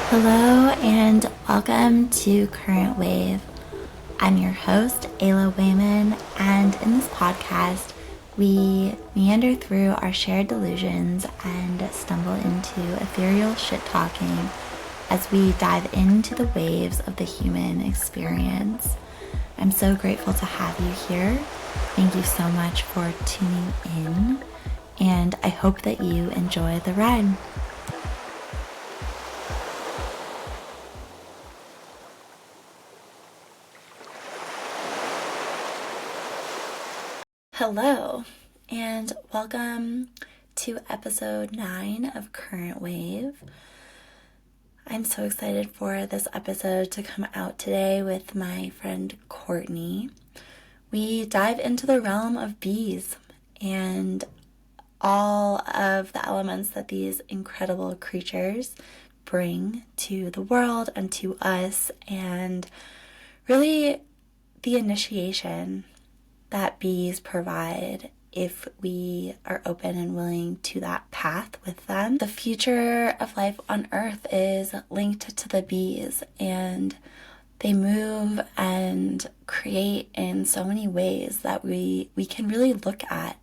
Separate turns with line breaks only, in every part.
Hello and welcome to Current Wave. I'm your host, Ayla Wayman, and in this podcast, we meander through our shared delusions and stumble into ethereal shit-talking as we dive into the waves of the human experience. I'm so grateful to have you here. Thank you so much for tuning in, and I hope that you enjoy the ride. Hello, and welcome to episode 9 of Current Wave. I'm so excited for this episode to come out today with my friend Courtney. We dive into the realm of bees and all of the elements that these incredible creatures bring to the world and to us, and really the initiation that bees provide if we are open and willing to that path with them. The future of life on Earth is linked to the bees, and they move and create in so many ways that we can really look at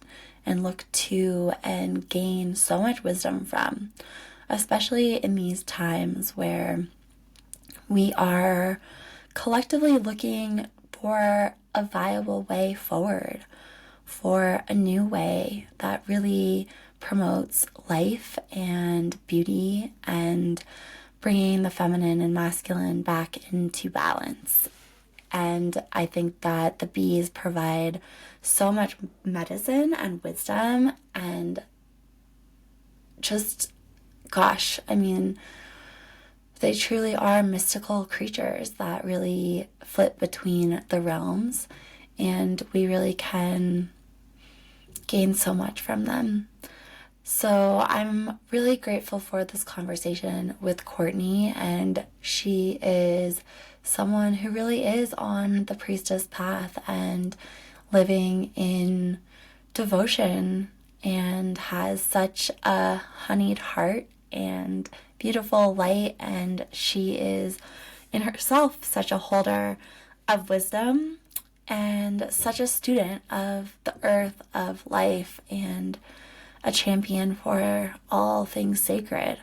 and look to and gain so much wisdom from, especially in these times where we are collectively looking for a viable way forward, for a new way that really promotes life and beauty and bringing the feminine and masculine back into balance. And I think that the bees provide so much medicine and wisdom and just, they truly are mystical creatures that really flip between the realms, and we really can gain so much from them. So I'm really grateful for this conversation with Courtney, and she is someone who really is on the priestess path and living in devotion and has such a honeyed heart and beautiful light, and she is in herself such a holder of wisdom and such a student of the earth, of life, and a champion for all things sacred.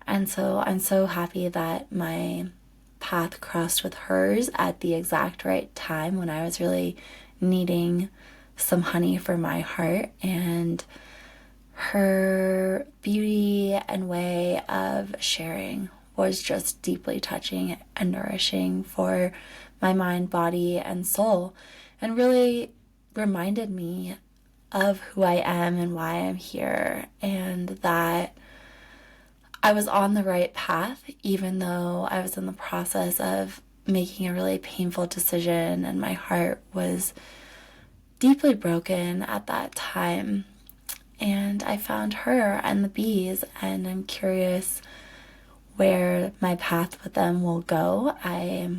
And so I'm so happy that my path crossed with hers at the exact right time when I was really needing some honey for my heart, and her beauty and way of sharing was just deeply touching and nourishing for my mind, body, and soul, and really reminded me of who I am and why I'm here, and that I was on the right path, even though I was in the process of making a really painful decision and my heart was deeply broken at that time. And I found her and the bees, and I'm curious where my path with them will go. I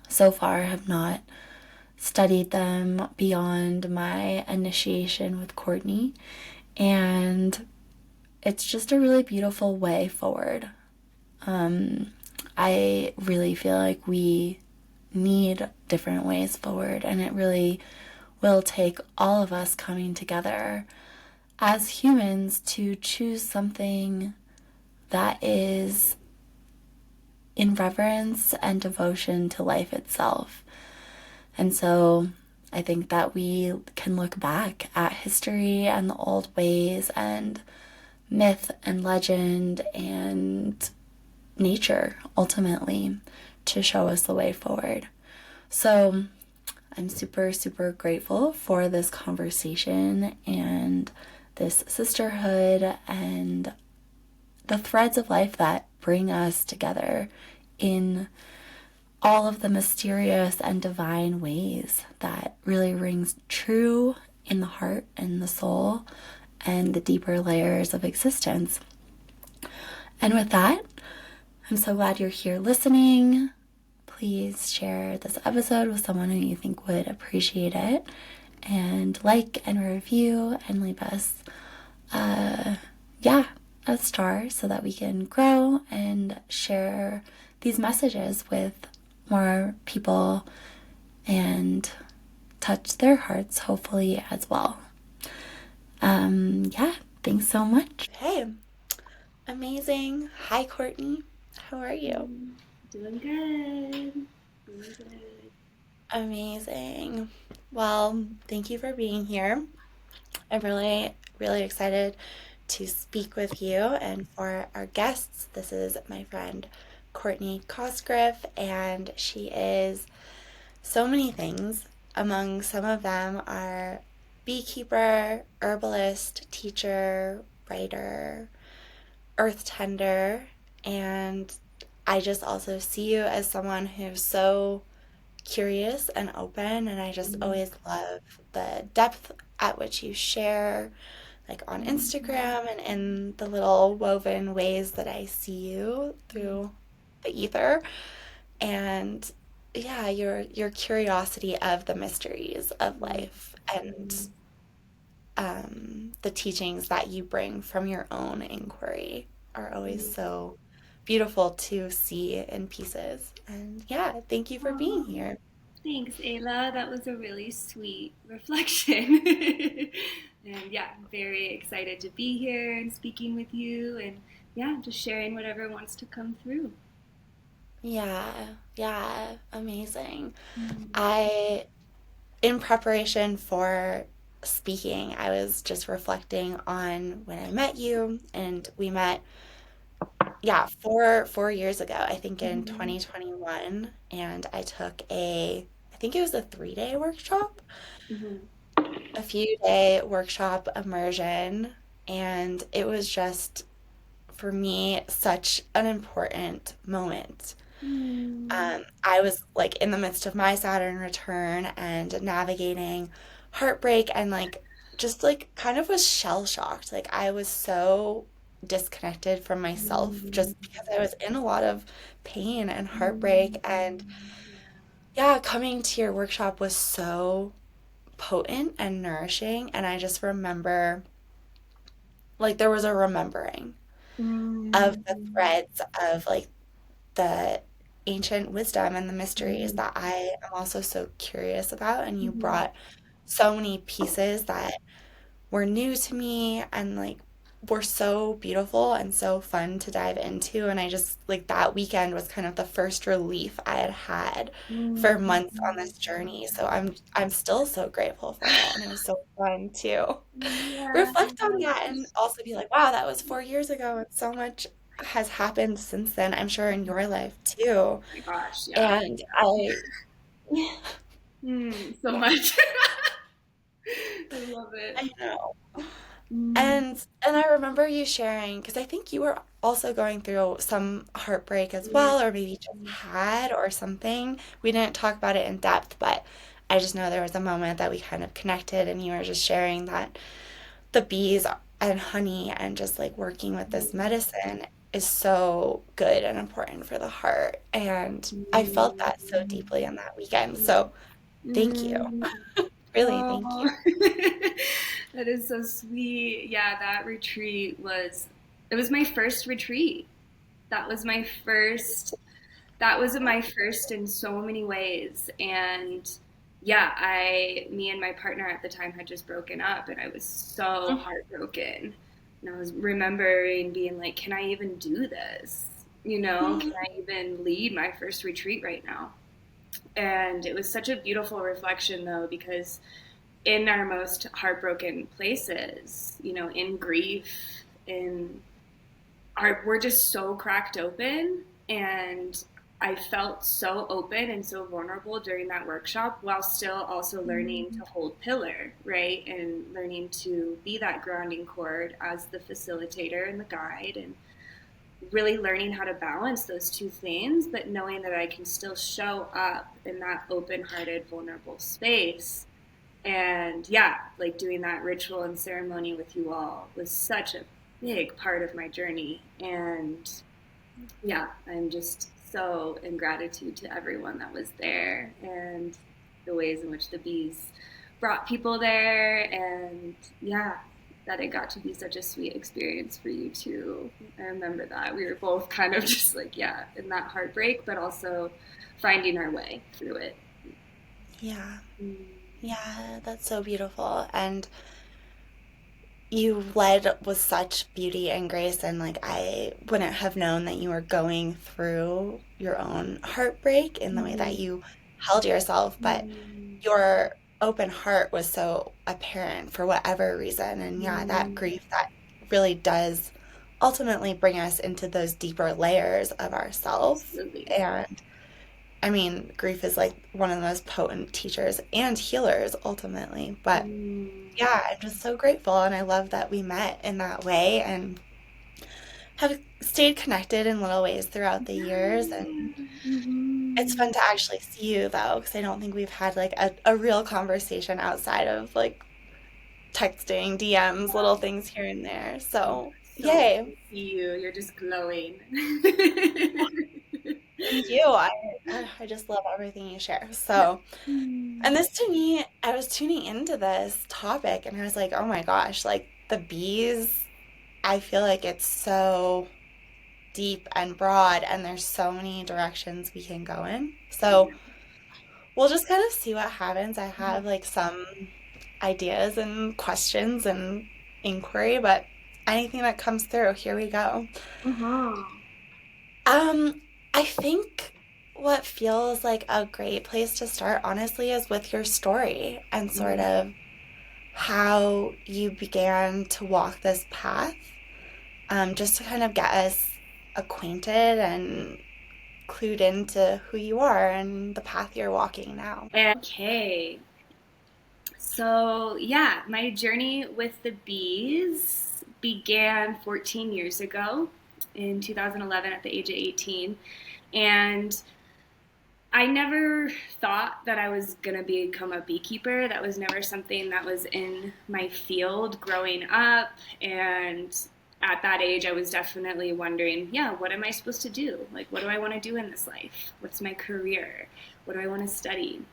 so far have not studied them beyond my initiation with Courtney, and it's just a really beautiful way forward. I really feel like we need different ways forward, and it really will take all of us coming together as humans to choose something that is in reverence and devotion to life itself. And so I think that we can look back at history and the old ways and myth and legend and nature ultimately to show us the way forward. So I'm super, super grateful for this conversation and this sisterhood and the threads of life that bring us together in all of the mysterious and divine ways that really rings true in the heart and the soul and the deeper layers of existence. And with that, I'm so glad you're here listening. Please share this episode with someone who you think would appreciate it, and like and review and leave us a star so that we can grow and share these messages with more people and touch their hearts, hopefully, as well. Yeah, thanks so much. Hey, amazing. Hi, Courtney. How are you?
Doing good. Doing good.
Amazing. Well, thank you for being here. I'm really, really excited to speak with you. And for our guests, this is my friend Courtney Cosgriff, and she is so many things. Among some of them are beekeeper, herbalist, teacher, writer, earth tender, and I just also see you as someone who's so curious and open, and I just always love the depth at which you share, like on Instagram and in the little woven ways that I see you through the ether. And yeah, your curiosity of the mysteries of life and the teachings that you bring from your own inquiry are always so beautiful to see in pieces. And yeah, thank you for being
Oh,
here.
thanks, Ayla. That was a really sweet reflection. And yeah, I'm very excited to be here and speaking with you and yeah, just sharing whatever wants to come through.
Yeah, yeah, amazing.
Mm.
I, in preparation for speaking, I was just reflecting on when I met you, and we met, yeah, four years ago, I think in
Mhm.
2021, and I took I think it was a 3-day workshop,
Mhm.
a few day workshop immersion, and it was just, for me, such an important moment.
Mm.
I was like in the midst of my Saturn return and navigating heartbreak and like just like kind of was shell shocked. Like I was so disconnected from myself
Mm.
just because I was in a lot of pain and heartbreak.
Mm.
And
Yeah.
yeah, coming to your workshop was so potent and nourishing. And I just remember like there was a remembering of
Mm.
the threads of like the ancient wisdom and the mysteries
Mhm.
that I am also so curious about. And you
Mhm.
brought so many pieces that were new to me and like were so beautiful and so fun to dive into. And I just like that weekend was kind of the first relief I had had for
Mm.
months on this journey. So I'm still so grateful for it. And it was so fun to
Yeah.
reflect on that and also be like, wow, that was 4 years ago and so much has happened since then, I'm sure in your life too.
My gosh, yeah.
And I,
So
yeah,
much. I love it.
I know.
Mm.
And I remember you sharing, because I think you were also going through some heartbreak as
Mm.
well, or maybe just had or something. We didn't talk about it in depth, but I just know there was a moment that we kind of connected and you were just sharing that the bees and honey and just like working with this medicine is so good and important for the heart. And I felt
Mm.
that so deeply on that weekend.
Mm.
So thank you.
Mm.
Really, thank you.
Oh, that is so sweet. Yeah, that retreat was, it was my first retreat. That was my first that was my first in so many ways. And yeah, me and my partner at the time had just broken up, and I was so heartbroken. And I was remembering being like, can I even do this? Can I even lead my first retreat right now? And it was such a beautiful reflection, though, because in our most heartbroken places, in grief, in we're just so cracked open, and I felt so open and so vulnerable during that workshop while still also learning to hold pillar, right? And learning to be that grounding cord as the facilitator and the guide, and really learning how to balance those two things, but knowing that I can still show up in that open hearted, vulnerable space. And yeah, like doing that ritual and ceremony with you all was such a big part of my journey. And yeah, I'm just so in gratitude to everyone that was there and the ways in which the bees brought people there. And yeah, that it got to be such a sweet experience for you too. I remember that we were both kind of just like, yeah, in that heartbreak, but also finding our way through it.
Yeah.
Mm.
Yeah, that's so beautiful. And you led with such beauty and grace, and like I wouldn't have known that you were going through your own heartbreak in the way that
Mm.
you held yourself, but
Mm.
your open heart was so apparent for whatever reason. And yeah, that
Mm.
grief that really does ultimately bring us into those deeper layers of ourselves.
Absolutely.
And I mean, grief is like one of the most potent teachers and healers ultimately. But
Mm.
yeah, I'm just so grateful, and I love that we met in that way and have stayed connected in little ways throughout the years. And
Yeah.
it's
Mm-hmm.
fun to actually see you though, because I don't think we've had like a real conversation outside of like texting, DMs, little things here and there. So,
So good
yay.
to see you. You're just glowing.
Thank you. I just love everything you share. So, and this to me, I was tuning into this topic and I was like, oh my gosh, like the bees, I feel like it's so deep and broad, and there's so many directions we can go in. So we'll just kind of see what happens. I have like some ideas and questions and inquiry, but anything that comes through, here we go.
Uh-huh.
Um, I think what feels like a great place to start, honestly, is with your story and sort
Mm.
of how you began to walk this path, just to kind of get us acquainted and clued into who you are and the path you're walking now.
Okay. So, yeah, my journey with the bees began 14 years ago in 2011 at the age of 18. And I never thought that I was going to become a beekeeper. That was never something that was in my field growing up. And at that age, I was definitely wondering, yeah, what am I supposed to do? Like, what do I want to do in this life? What's my career? What do I want to study?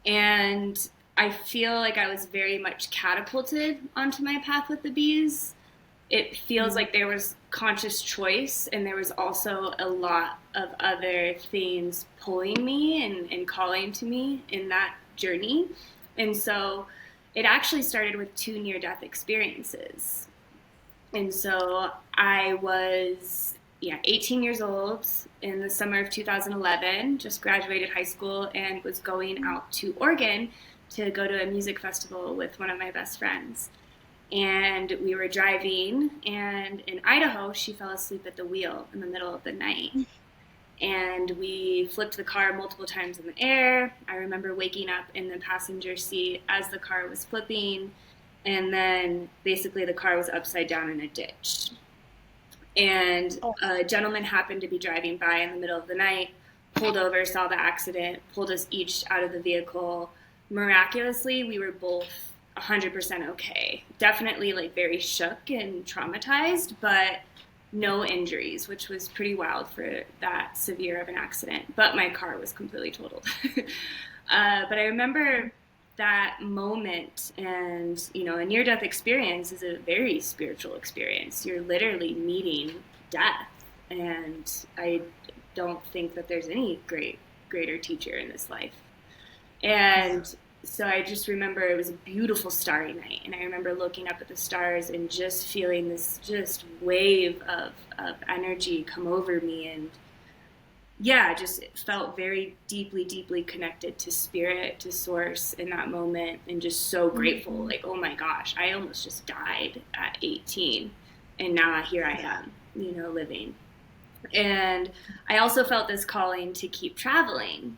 And I feel like I was very much catapulted onto my path with the bees. It feels like there was conscious choice, and there was also a lot of other things pulling me and calling to me in that journey. And so it actually started with two near death experiences. And so I was, yeah, 18 years old in the summer of 2011, just graduated high school and was going out to Oregon to go to a music festival with one of my best friends. And we were driving, and in Idaho, she fell asleep at the wheel in the middle of the night. And we flipped the car multiple times in the air. I remember waking up in the passenger seat as the car was flipping, and then basically the car was upside down in a ditch. And
Oh,
a gentleman happened to be driving by in the middle of the night, pulled over, saw the accident, pulled us each out of the vehicle. Miraculously, we were both 100% okay. Definitely like very shook and traumatized, but no injuries, which was pretty wild for that severe of an accident. But my car was completely totaled. But I remember that moment, and a near death experience is a very spiritual experience. You're literally meeting death, and I don't think that there's any greater teacher in this life.
yeah.
And so I just remember it was a beautiful starry night, and I remember looking up at the stars and just feeling this just wave of energy come over me. And yeah, just felt very deeply, deeply connected to spirit, to source in that moment, and just so grateful. Like, oh my gosh, I almost just died at 18, and now here I
Yeah.
am, living. And I also felt this calling to keep traveling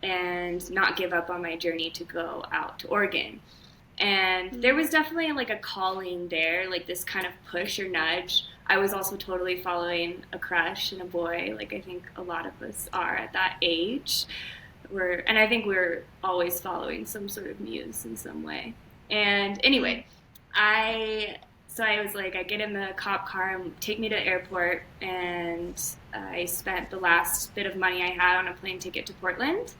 and not give up on my journey to go out to Oregon. And there was definitely like a calling there, like this kind of push or nudge. I was also totally following a crush and a boy, like I think a lot of us are at that age. And I think we're always following some sort of muse in some way. And anyway, I so I was like, I get in the cop car and take me to the airport, and I spent the last bit of money I had on a plane ticket to Portland.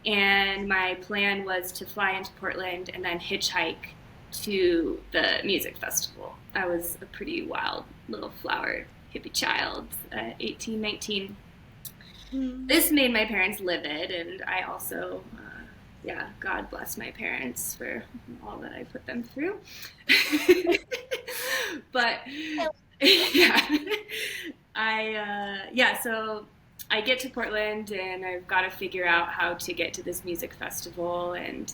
And my plan was to fly into Portland and then hitchhike to the music festival. I was a pretty wild little flower hippie child at 18, 19.
Mm.
This made my parents livid, and I also, yeah, God bless my parents for all that I put them through. But yeah, yeah, so I get to Portland and I've got to figure out how to get to this music festival, and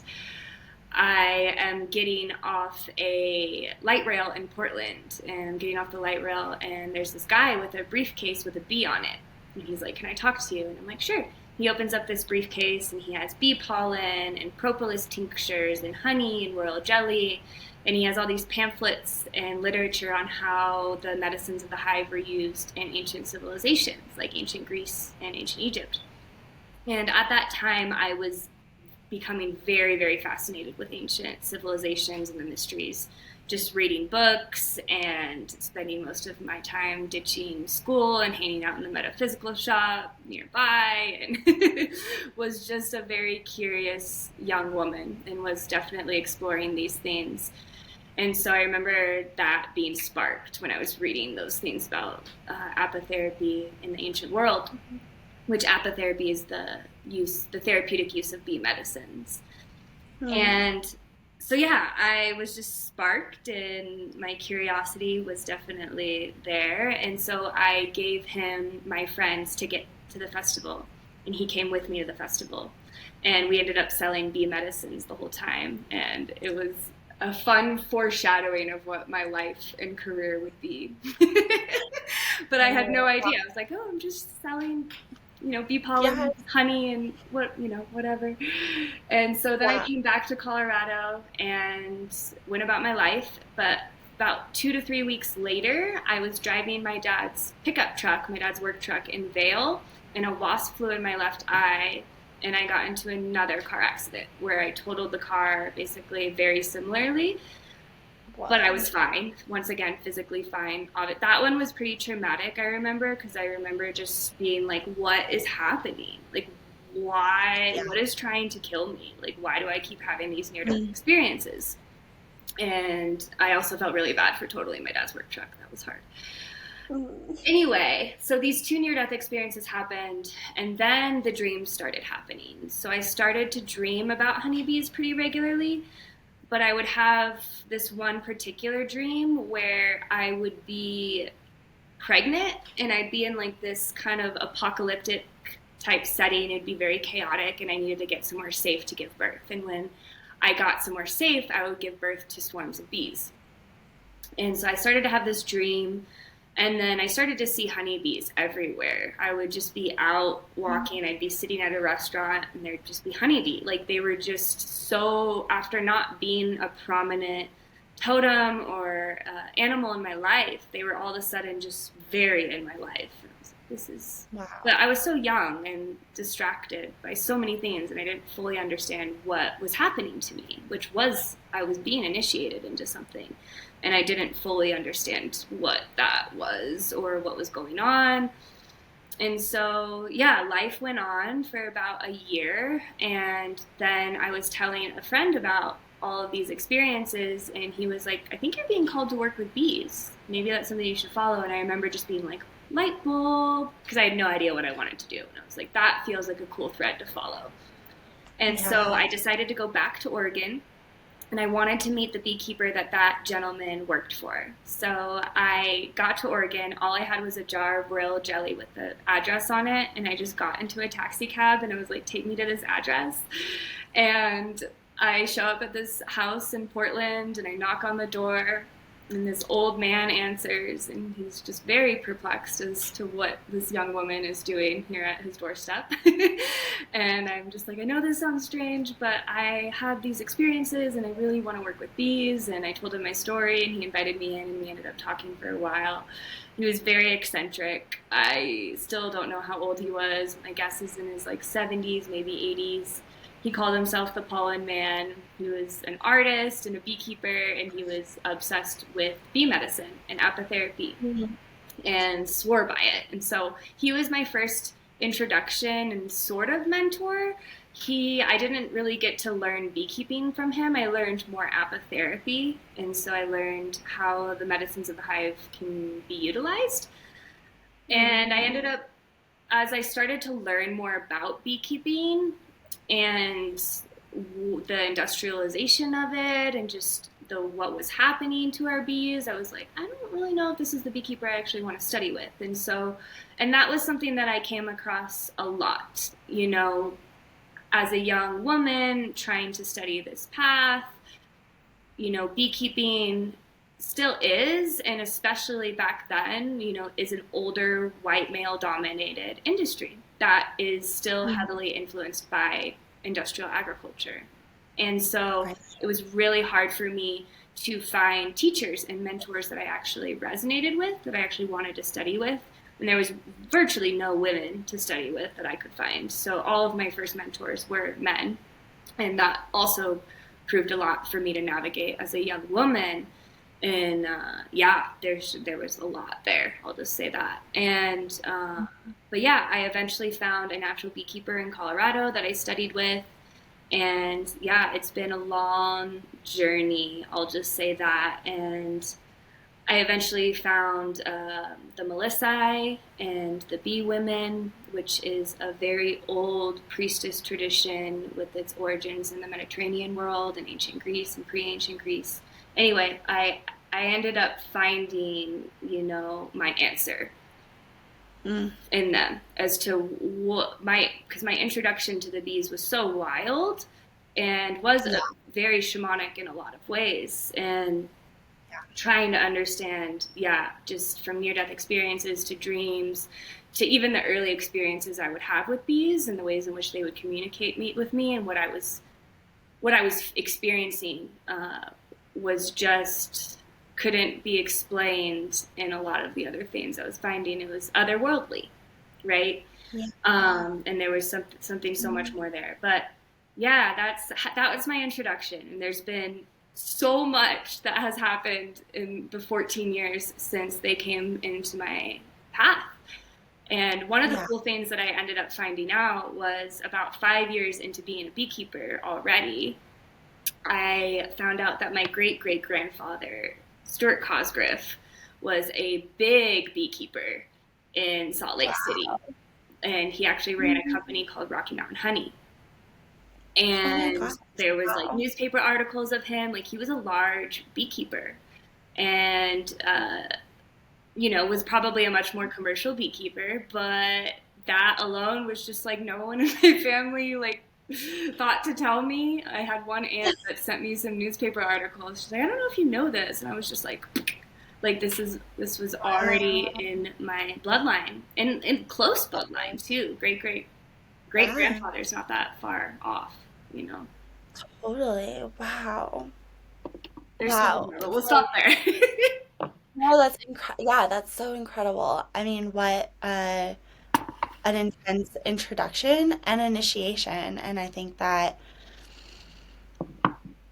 I am getting off a light rail in Portland, and I'm getting off the light rail, and there's this guy with a briefcase with a bee on it. And he's like, "Can I talk to you?" And I'm like, "Sure." He opens up this briefcase, and he has bee pollen and propolis tinctures and honey and royal jelly. And he has all these pamphlets and literature on how the medicines of the hive were used in ancient civilizations, like ancient Greece and ancient Egypt. And at that time, I was becoming very, very fascinated with ancient civilizations and the mysteries. Just reading books and spending most of my time ditching school and hanging out in the metaphysical shop nearby, and was just a very curious young woman and was definitely exploring these things. And so I remember that being sparked when I was reading those things about apitherapy in the ancient world, which apitherapy is the therapeutic use of bee medicines.
Mm.
And so, yeah, I was just sparked and my curiosity was definitely there. And so I gave him my friends to get to the festival, and he came with me to the festival. And we ended up selling bee medicines the whole time. And it was a fun foreshadowing of what my life and career would be. But I had no
Oh,
idea. I was like, oh, I'm just selling, bee pollen,
yes.
honey, and whatever. And so then I
Wow.
came back to Colorado and went about my life. But about 2 to 3 weeks later, I was driving my dad's pickup truck, my dad's work truck in Vail, and a wasp flew in my left eye. And I got into another car accident where I totaled the car basically very similarly, but I
Wow.
was fine. Once again, physically fine. That one was pretty traumatic, I remember, because I remember just being like, what is happening? Like, why?
Yeah.
What is trying to kill me? Like, why do I keep having these near death
Mm.
experiences? And I also felt really bad for totaling my dad's work truck. That was hard.
Mm.
Anyway, so these two near death experiences happened, and then the dreams started happening. So I started to dream about honeybees pretty regularly, but I would have this one particular dream where I would be pregnant and I'd be in like this kind of apocalyptic type setting. It'd be very chaotic, and I needed to get somewhere safe to give birth. And when I got somewhere safe, I would give birth to swarms of bees. And so I started to have this dream, and then I started to see honeybees everywhere. I would just be out walking, I'd be sitting at a restaurant, and there'd just be honeybee. Like they were just so, after not being a prominent totem or animal in my life, they were all of a sudden just very in my life. And I was like, this is, but
Wow.
I was so young and distracted by so many things, and I didn't fully understand what was happening to me, which was I was being initiated into something, and I didn't fully understand what that was or what was going on. And so, yeah, life went on for about a year. And then I was telling a friend about all of these experiences, and he was like, I think you're being called to work with bees. Maybe that's something you should follow. And I remember just being like, light bulb, because I had no idea what I wanted to do. And I was like, that feels like a cool thread to follow. And so
Yeah.
I decided to go back to Oregon, and I wanted to meet the beekeeper that gentleman worked for. So I got to Oregon. All I had was a jar of royal jelly with the address on it, and I just got into a taxi cab and I was like, "Take me to this address." And I show up at this house in Portland, and I knock on the door, and this old man answers, and he's just very perplexed as to what this young woman is doing here at his doorstep. And I'm just like, I know this sounds strange, but I have these experiences and I really want to work with bees. And I told him my story, and he invited me in, and we ended up talking for a while. He was very eccentric. I still don't know how old he was. My guess is in his like 70s, maybe 80s. He called himself the Pollen Man. He was an artist and a beekeeper, and he was obsessed with bee medicine and apitherapy
Mm.
and swore by it. And so he was my first introduction and sort of mentor I didn't really get to learn beekeeping from him. I learned more apitherapy, and so I learned how the medicines of the hive can be utilized. And I ended up, as I started to learn more about beekeeping and the industrialization of it, and just the what was happening to our bees, I was like, I don't really know if this is the beekeeper I actually want to study with. And so, and that was something that I came across a lot, as a young woman trying to study this path. Beekeeping still is, and especially back then, is an older white male dominated industry that is still heavily influenced by industrial agriculture. And so
Right.
it was really hard for me to find teachers and mentors that I actually resonated with, that I actually wanted to study with. And there was virtually no women to study with that I could find. So all of my first mentors were men. And that also proved a lot for me to navigate as a young woman. And yeah, there was a lot there. I'll just say that. And but yeah, I eventually found a natural beekeeper in Colorado that I studied with. And yeah, it's been a long journey. I'll just say that. And I eventually found the melissae and the bee women, which is a very old priestess tradition with its origins in the Mediterranean world and ancient Greece and pre-ancient Greece. Anyway, I ended up finding, my answer in them as to what because my introduction to the bees was so wild and was very shamanic in a lot of ways. And trying to understand, just from near death experiences to dreams to even the early experiences I would have with bees and the ways in which they would communicate with me, and what I was experiencing was just couldn't be explained in a lot of the other things I was finding. It was otherworldly, right?
Yeah.
And there was something so much more there. But yeah, that was my introduction, and there's been so much that has happened in the 14 years since they came into my path. And one of the cool things that I ended up finding out was about 5 years into being a beekeeper already, I found out that my great-great-grandfather, Stuart Cosgriff, was a big beekeeper in Salt Lake City. And he actually ran a company called Rocky Mountain Honey. And there was like newspaper articles of him. Like, he was a large beekeeper, and was probably a much more commercial beekeeper. But that alone was just like no one in my family like thought to tell me. I had one aunt that sent me some newspaper articles. She's like, I don't know if you know this, and I was just like this was already in my bloodline, and in close bloodline too. Great grandfather's not that far off.
Totally. Wow.
There's so more, but we'll stop there.
No, that's so incredible. I mean, what an intense introduction and initiation. And I think that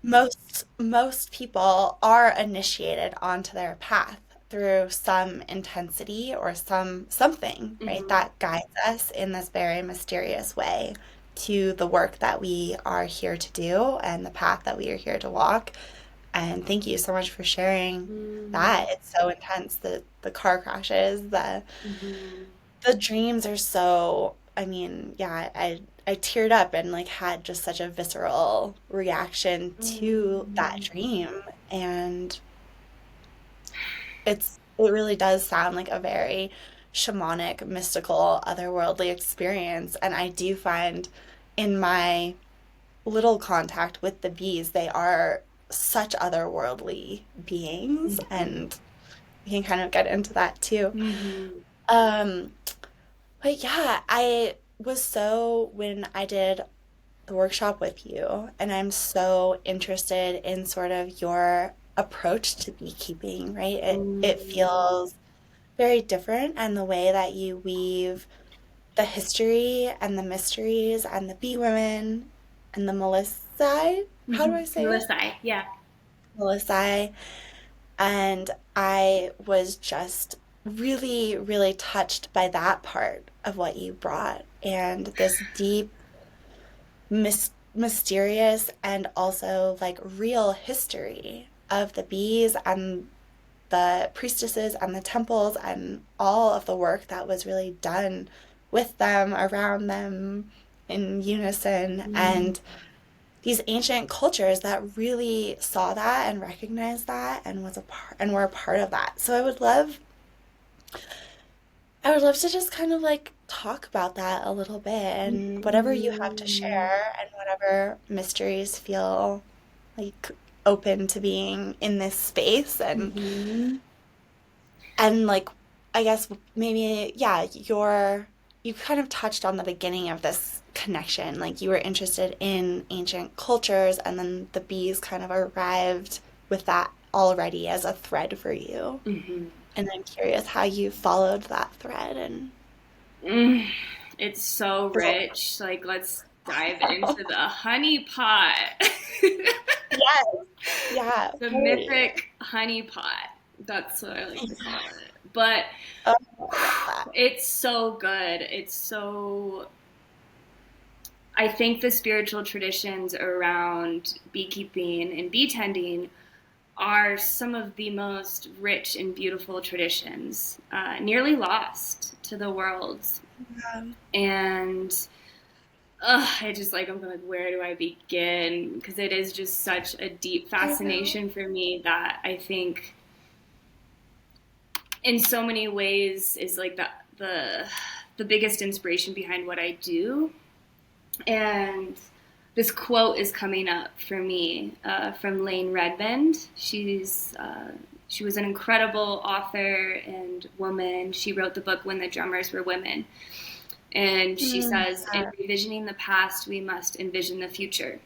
most people are initiated onto their path through some intensity or something, right, that guides us in this very mysterious way to the work that we are here to do and the path that we are here to walk. And thank you so much for sharing that. It's so intense. The car crashes, the dreams are so, I mean, yeah, I teared up and like had just such a visceral reaction to that dream. And it really does sound like a very shamanic, mystical, otherworldly experience. And I do find in my little contact with the bees, they are such otherworldly beings, and we can kind of get into that too. Um, but yeah, when I did the workshop with you, and I'm so interested in sort of your approach to beekeeping, right? It feels very different, and the way that you weave the history and the mysteries and the bee women and the melissae. How do I say it?
Melissae, yeah.
Melissae. And I was just really, really touched by that part of what you brought, and this deep mysterious and also like real history of the bees and the priestesses and the temples and all of the work that was really done with them, around them, in unison.
Mm.
And these ancient cultures that really saw that and recognized that and was a part and were a part of that. So I would love to just kind of like talk about that a little bit and whatever you have to
Mm.
share and whatever mysteries feel like open to being in this space
Mhm.
and like I guess maybe yeah, you kind of touched on the beginning of this connection. Like you were interested in ancient cultures and then the bees kind of arrived with that already as a thread for you.
Mhm.
And I'm curious how you followed that thread and
Mm. It's so rich. Like, let's dive into the honey pot.
yes. Yeah,
The
totally.
mythic honey pot. That's what I like to call it. But
Oh, I love that.
it's so good. It's so. I think the spiritual traditions around beekeeping and bee tending are some of the most rich and beautiful traditions, nearly lost to the world.
Um,
And I just like, I'm like, where do I begin? Because it is just such a deep
I know.
fascination for me that I think in so many ways is like the biggest inspiration behind what I do. And this quote is coming up for me from Lane Redmond. She was an incredible author and woman. She wrote the book When the Drummers Were Women. And she
Mm,
says, in revisioning the past, we must envision the future.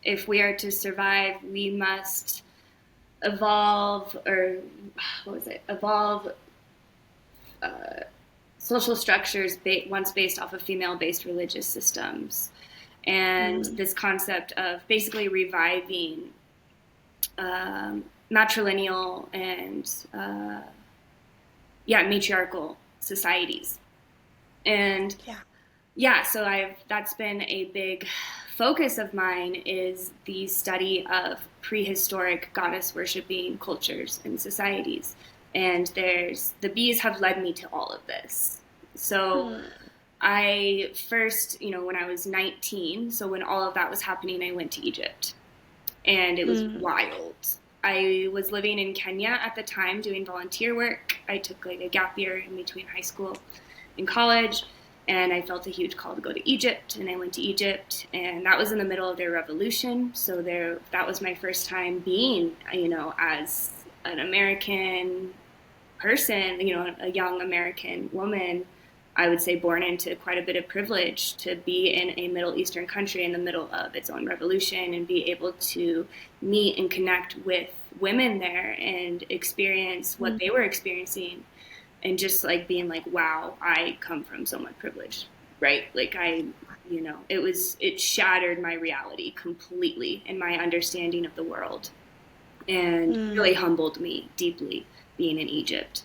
If we are to survive, we must evolve, or what was it? Evolve social structures once based off of female-based religious systems. And
mm,
this concept of basically reviving matrilineal and matriarchal societies. And
yeah.
yeah, so I've that's been a big focus of mine is the study of prehistoric goddess worshiping cultures and societies. And there's the bees have led me to all of this. So
Mm,
I first, when I was 19, so when all of that was happening, I went to Egypt and it was
mm,
wild. I was living in Kenya at the time doing volunteer work. I took like a gap year in between high school and college, and I felt a huge call to go to Egypt, and I went to Egypt, and that was in the middle of their revolution. So that was my first time being, as an American person, a young American woman, I would say born into quite a bit of privilege to be in a Middle Eastern country in the middle of its own revolution and be able to meet and connect with women there and experience what
mm,
they were experiencing and just like being like, wow, I come from so much privilege, right? Like it shattered my reality completely and my understanding of the world and
mm.
really humbled me deeply being in Egypt.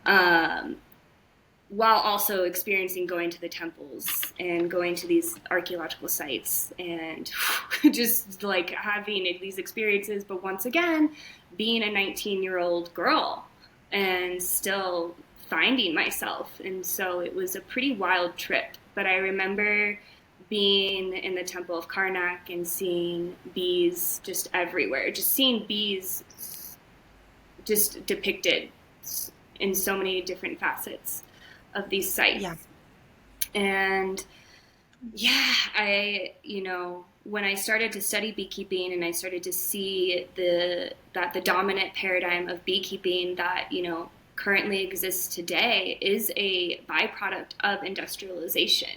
Um, while also experiencing going to the temples and going to these archaeological sites and just like having these experiences, but once again, being a 19-year-old girl and still finding myself. And so it was a pretty wild trip. But I remember being in the Temple of Karnak and seeing bees just everywhere, just seeing bees just depicted in so many different facets of these
Yeah.
sites. And yeah, when I started to study beekeeping and I started to see that the dominant paradigm of beekeeping that, currently exists today is a byproduct of industrialization.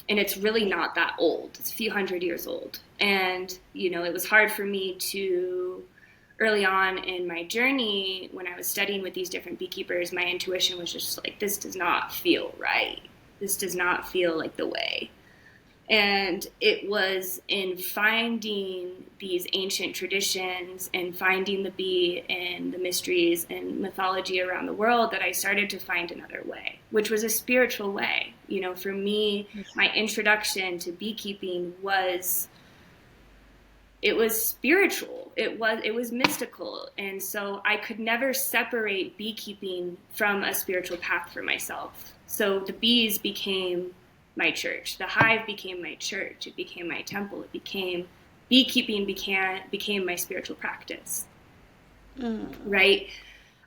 And it's really
Right.
not that old. It's a few hundred years old. And, it was hard for me to early on in my journey, when I was studying with these different beekeepers, my intuition was just like, this does not feel right. This does not feel like the way. And it was in finding these ancient traditions and finding the bee and the mysteries and mythology around the world that I started to find another way, which was a spiritual way. You know, for me, my introduction to beekeeping was, it was spiritual, it was mystical, and so I could never separate beekeeping from a spiritual path for myself. So the bees became my church, the hive became my church, it became my temple, it became, beekeeping became my spiritual practice. Right?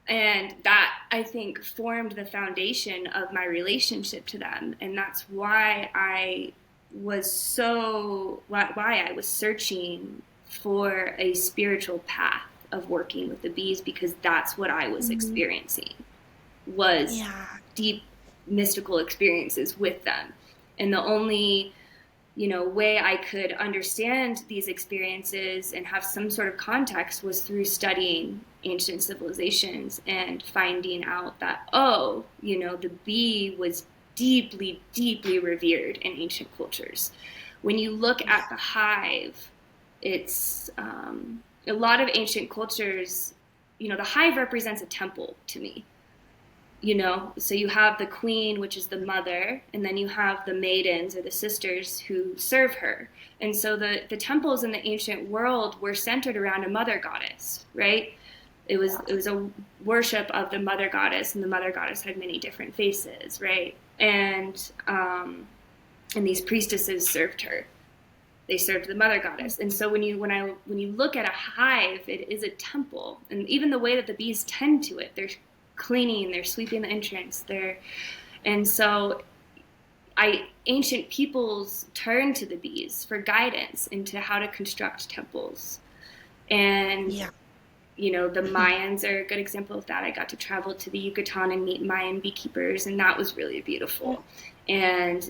And that, I think, formed the foundation of my relationship to them, and that's why I why I was searching for a spiritual path of working with the bees, because that's what I was experiencing, was deep mystical experiences with them. And the only, way I could understand these experiences and have some sort of context was through studying ancient civilizations and finding out that, the bee was deeply, deeply revered in ancient cultures. When you look at the hive, it's a lot of ancient cultures, the hive represents a temple to me. So you have the queen, which is the mother, and then you have the maidens or the sisters who serve her. And so the temples in the ancient world were centered around a mother goddess, right? It was a worship of the mother goddess, and the mother goddess had many different faces, right? And these priestesses served her. They served the mother goddess. And so when you look at a hive, it is a temple, and even the way that the bees tend to it, they're cleaning, they're sweeping the entrance, and so ancient peoples turned to the bees for guidance into how to construct temples. And the Mayans are a good example of that. I got to travel to the Yucatan and meet Mayan beekeepers, and that was really beautiful. And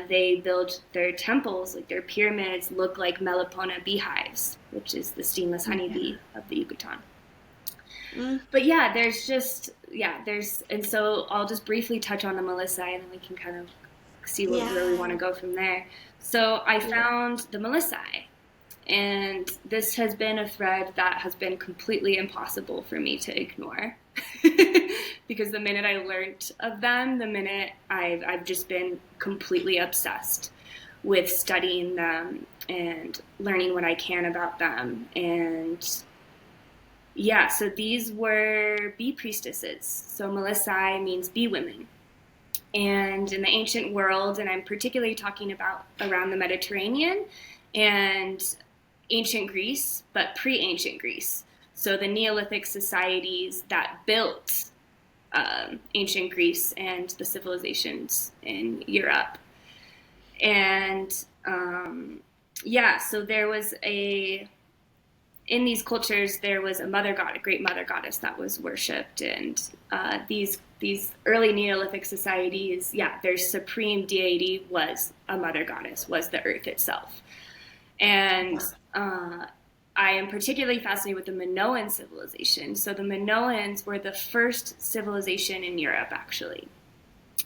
they build their temples, like their pyramids, look like Melipona beehives, which is the stingless honeybee of the Yucatan. But and so I'll just briefly touch on the melissae, and then we can kind of see where we want to go from there. So I found the melissae, and this has been a thread that has been completely impossible for me to ignore. Because the minute I learned of them, the minute I've just been completely obsessed with studying them and learning what I can about them. And so these were bee priestesses. So melissae means bee women. And in the ancient world, and I'm particularly talking about around the Mediterranean and ancient Greece, but pre-ancient Greece. So the Neolithic societies that built ancient Greece and the civilizations in Europe. And so there was in these cultures, there was a great mother goddess that was worshipped. And these early Neolithic societies, their supreme deity was a mother goddess, was the earth itself. And I am particularly fascinated with the Minoan civilization. So the Minoans were the first civilization in Europe, actually.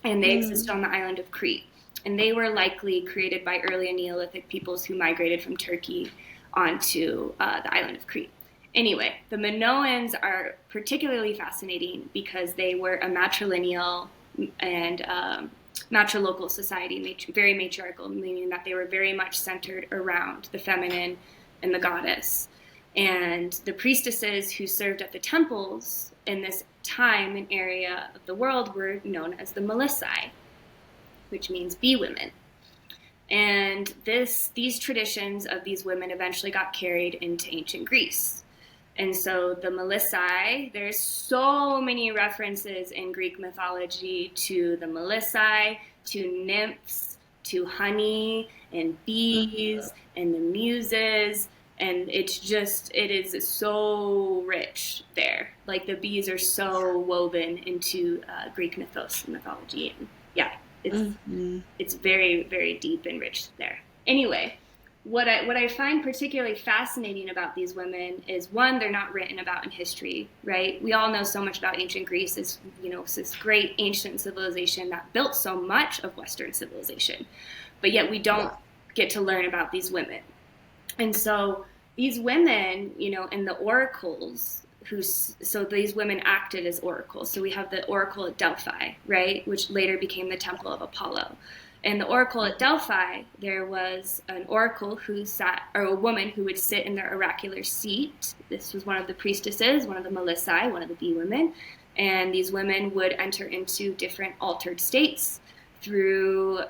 And they exist on the island of Crete. And they were likely created by early Neolithic peoples who migrated from Turkey onto the island of Crete. Anyway, the Minoans are particularly fascinating because they were a matrilineal and matrilocal society, very matriarchal, meaning that they were very much centered around the feminine and the goddess. And the priestesses who served at the temples in this time and area of the world were known as the melissae, which means bee women. And these traditions of these women eventually got carried into ancient Greece. And so the melissae, there's so many references in Greek mythology to the melissae, to nymphs, to honey and bees and the muses. And it is so rich there. Like the bees are so woven into Greek mythology. And it's very, very deep and rich there. Anyway, what I find particularly fascinating about these women is, one, they're not written about in history, right? We all know so much about ancient Greece. It's this great ancient civilization that built so much of Western civilization, but yet we don't get to learn about these women. And so these women, you know, in the oracles, so these women acted as oracles. So we have the oracle at Delphi, right, which later became the Temple of Apollo. In the oracle at Delphi, there was an oracle who sat, or a woman who would sit in their oracular seat. This was one of the priestesses, one of the melissae, one of the bee women. And these women would enter into different altered states through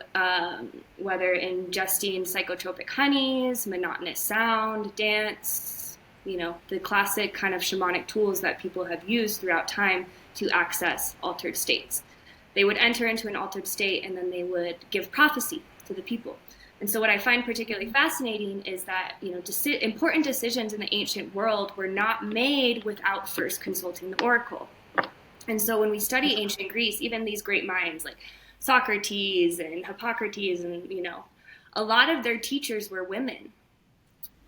whether ingesting psychotropic honeys, monotonous sound, dance, you know, the classic kind of shamanic tools that people have used throughout time to access altered states. They would enter into an altered state and then they would give prophecy to the people. And so what I find particularly fascinating is that, you know, important decisions in the ancient world were not made without first consulting the oracle. And so when we study ancient Greece, even these great minds like Socrates and Hippocrates, and, you know, a lot of their teachers were women,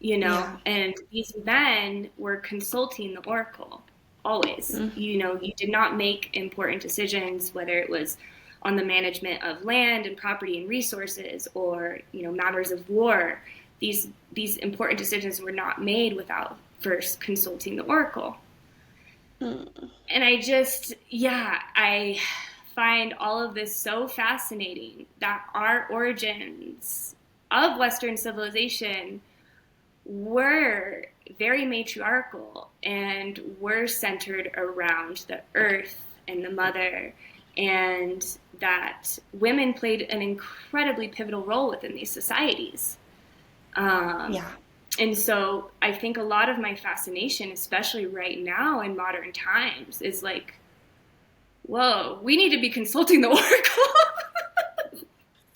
you know, and these men were consulting the oracle always. You know, you did not make important decisions, whether it was on the management of land and property and resources, or, you know, matters of war. These important decisions were not made without first consulting the oracle. And I find all of this so fascinating, that our origins of Western civilization were very matriarchal and were centered around the earth and the mother, and that women played an incredibly pivotal role within these societies. And so I think a lot of my fascination, especially right now in modern times, is like, whoa, we need to be consulting the oracle.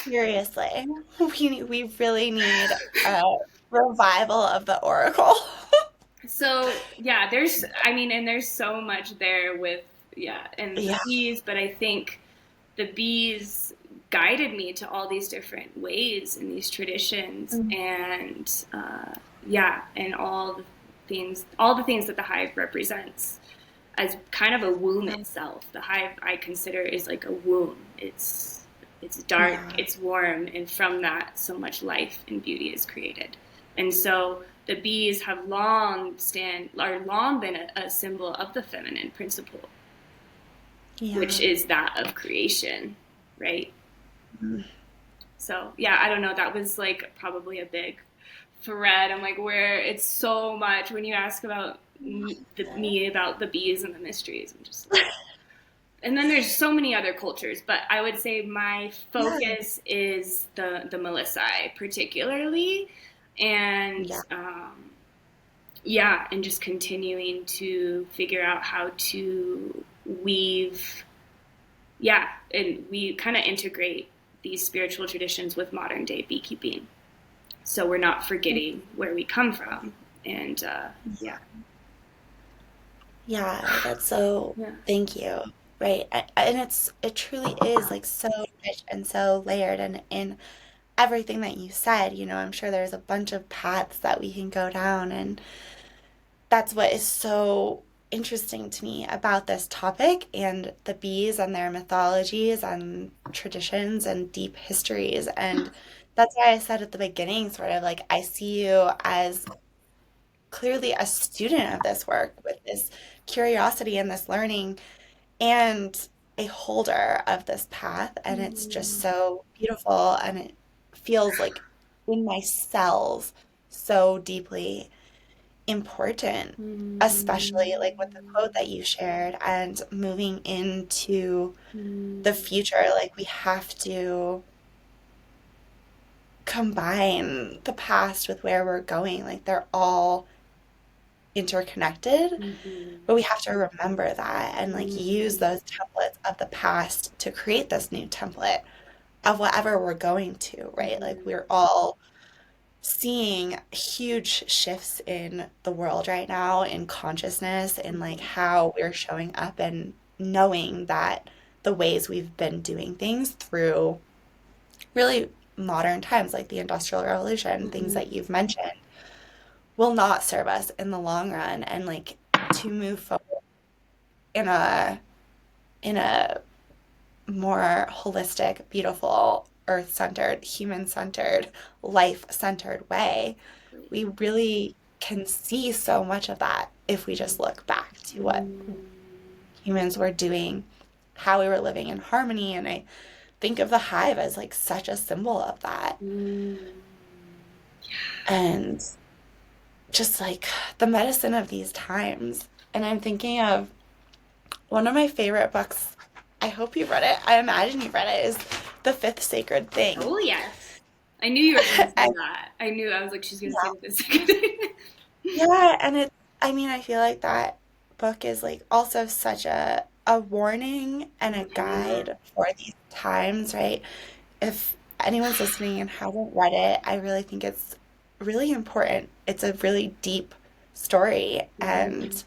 Seriously, we really need a revival of the oracle.
So yeah, there's so much there with, and the bees, but I think the bees guided me to all these different ways and these traditions, and and all the things that the hive represents as kind of a womb itself. The hive, I consider, is like a womb. It's dark, it's warm, and from that, so much life and beauty is created. And so the bees have long been a symbol of the feminine principle, which is that of creation, right? So I don't know. That was like probably a big thread. I'm like, where it's so much when you ask about me about the bees and the mysteries. I'm just like, and then there's so many other cultures, but I would say my focus is the melissae particularly, and and just continuing to figure out how to weave, and we kind of integrate these spiritual traditions with modern day beekeeping, so we're not forgetting where we come from. And
that's so, thank you. Right. And it truly is like so rich and so layered, and in everything that you said, you know, I'm sure there's a bunch of paths that we can go down, and that's what is so interesting to me about this topic and the bees and their mythologies and traditions and deep histories. And that's why I said at the beginning, sort of like, I see you as clearly a student of this work with this curiosity and this learning, and a holder of this path. And it's just so beautiful, and it feels like in my cells so deeply important, especially like with the quote that you shared and moving into the future. Like, we have to combine the past with where we're going. Like, they're all interconnected, but we have to remember that and like use those templates of the past to create this new template of whatever we're going to, right? Like, we're all seeing huge shifts in the world right now, in consciousness, in like how we're showing up, and knowing that the ways we've been doing things through really modern times, like the Industrial Revolution, things that you've mentioned, will not serve us in the long run. And like, to move forward in a more holistic, beautiful, earth-centered, human-centered, life-centered way,
Exactly.
we really can see so much of that if we just look back to what
Mm.
humans were doing, how we were living in harmony. And I think of the hive as like such a symbol of that.
Mm.
And just like the medicine of these times. And I'm thinking of one of my favorite books. I hope you've read it. I imagine you've read it. Is The Fifth Sacred Thing.
Oh, yes. I knew you were going to say
And
that. I knew. I was like, she's going to say
yeah,
the physical thing.
yeah, and I mean, I feel like that book is like also such a warning and a
Mhm.
guide for these times, right? If anyone's listening and hasn't read it, I really think it's really important. It's a really deep story
Mhm.
and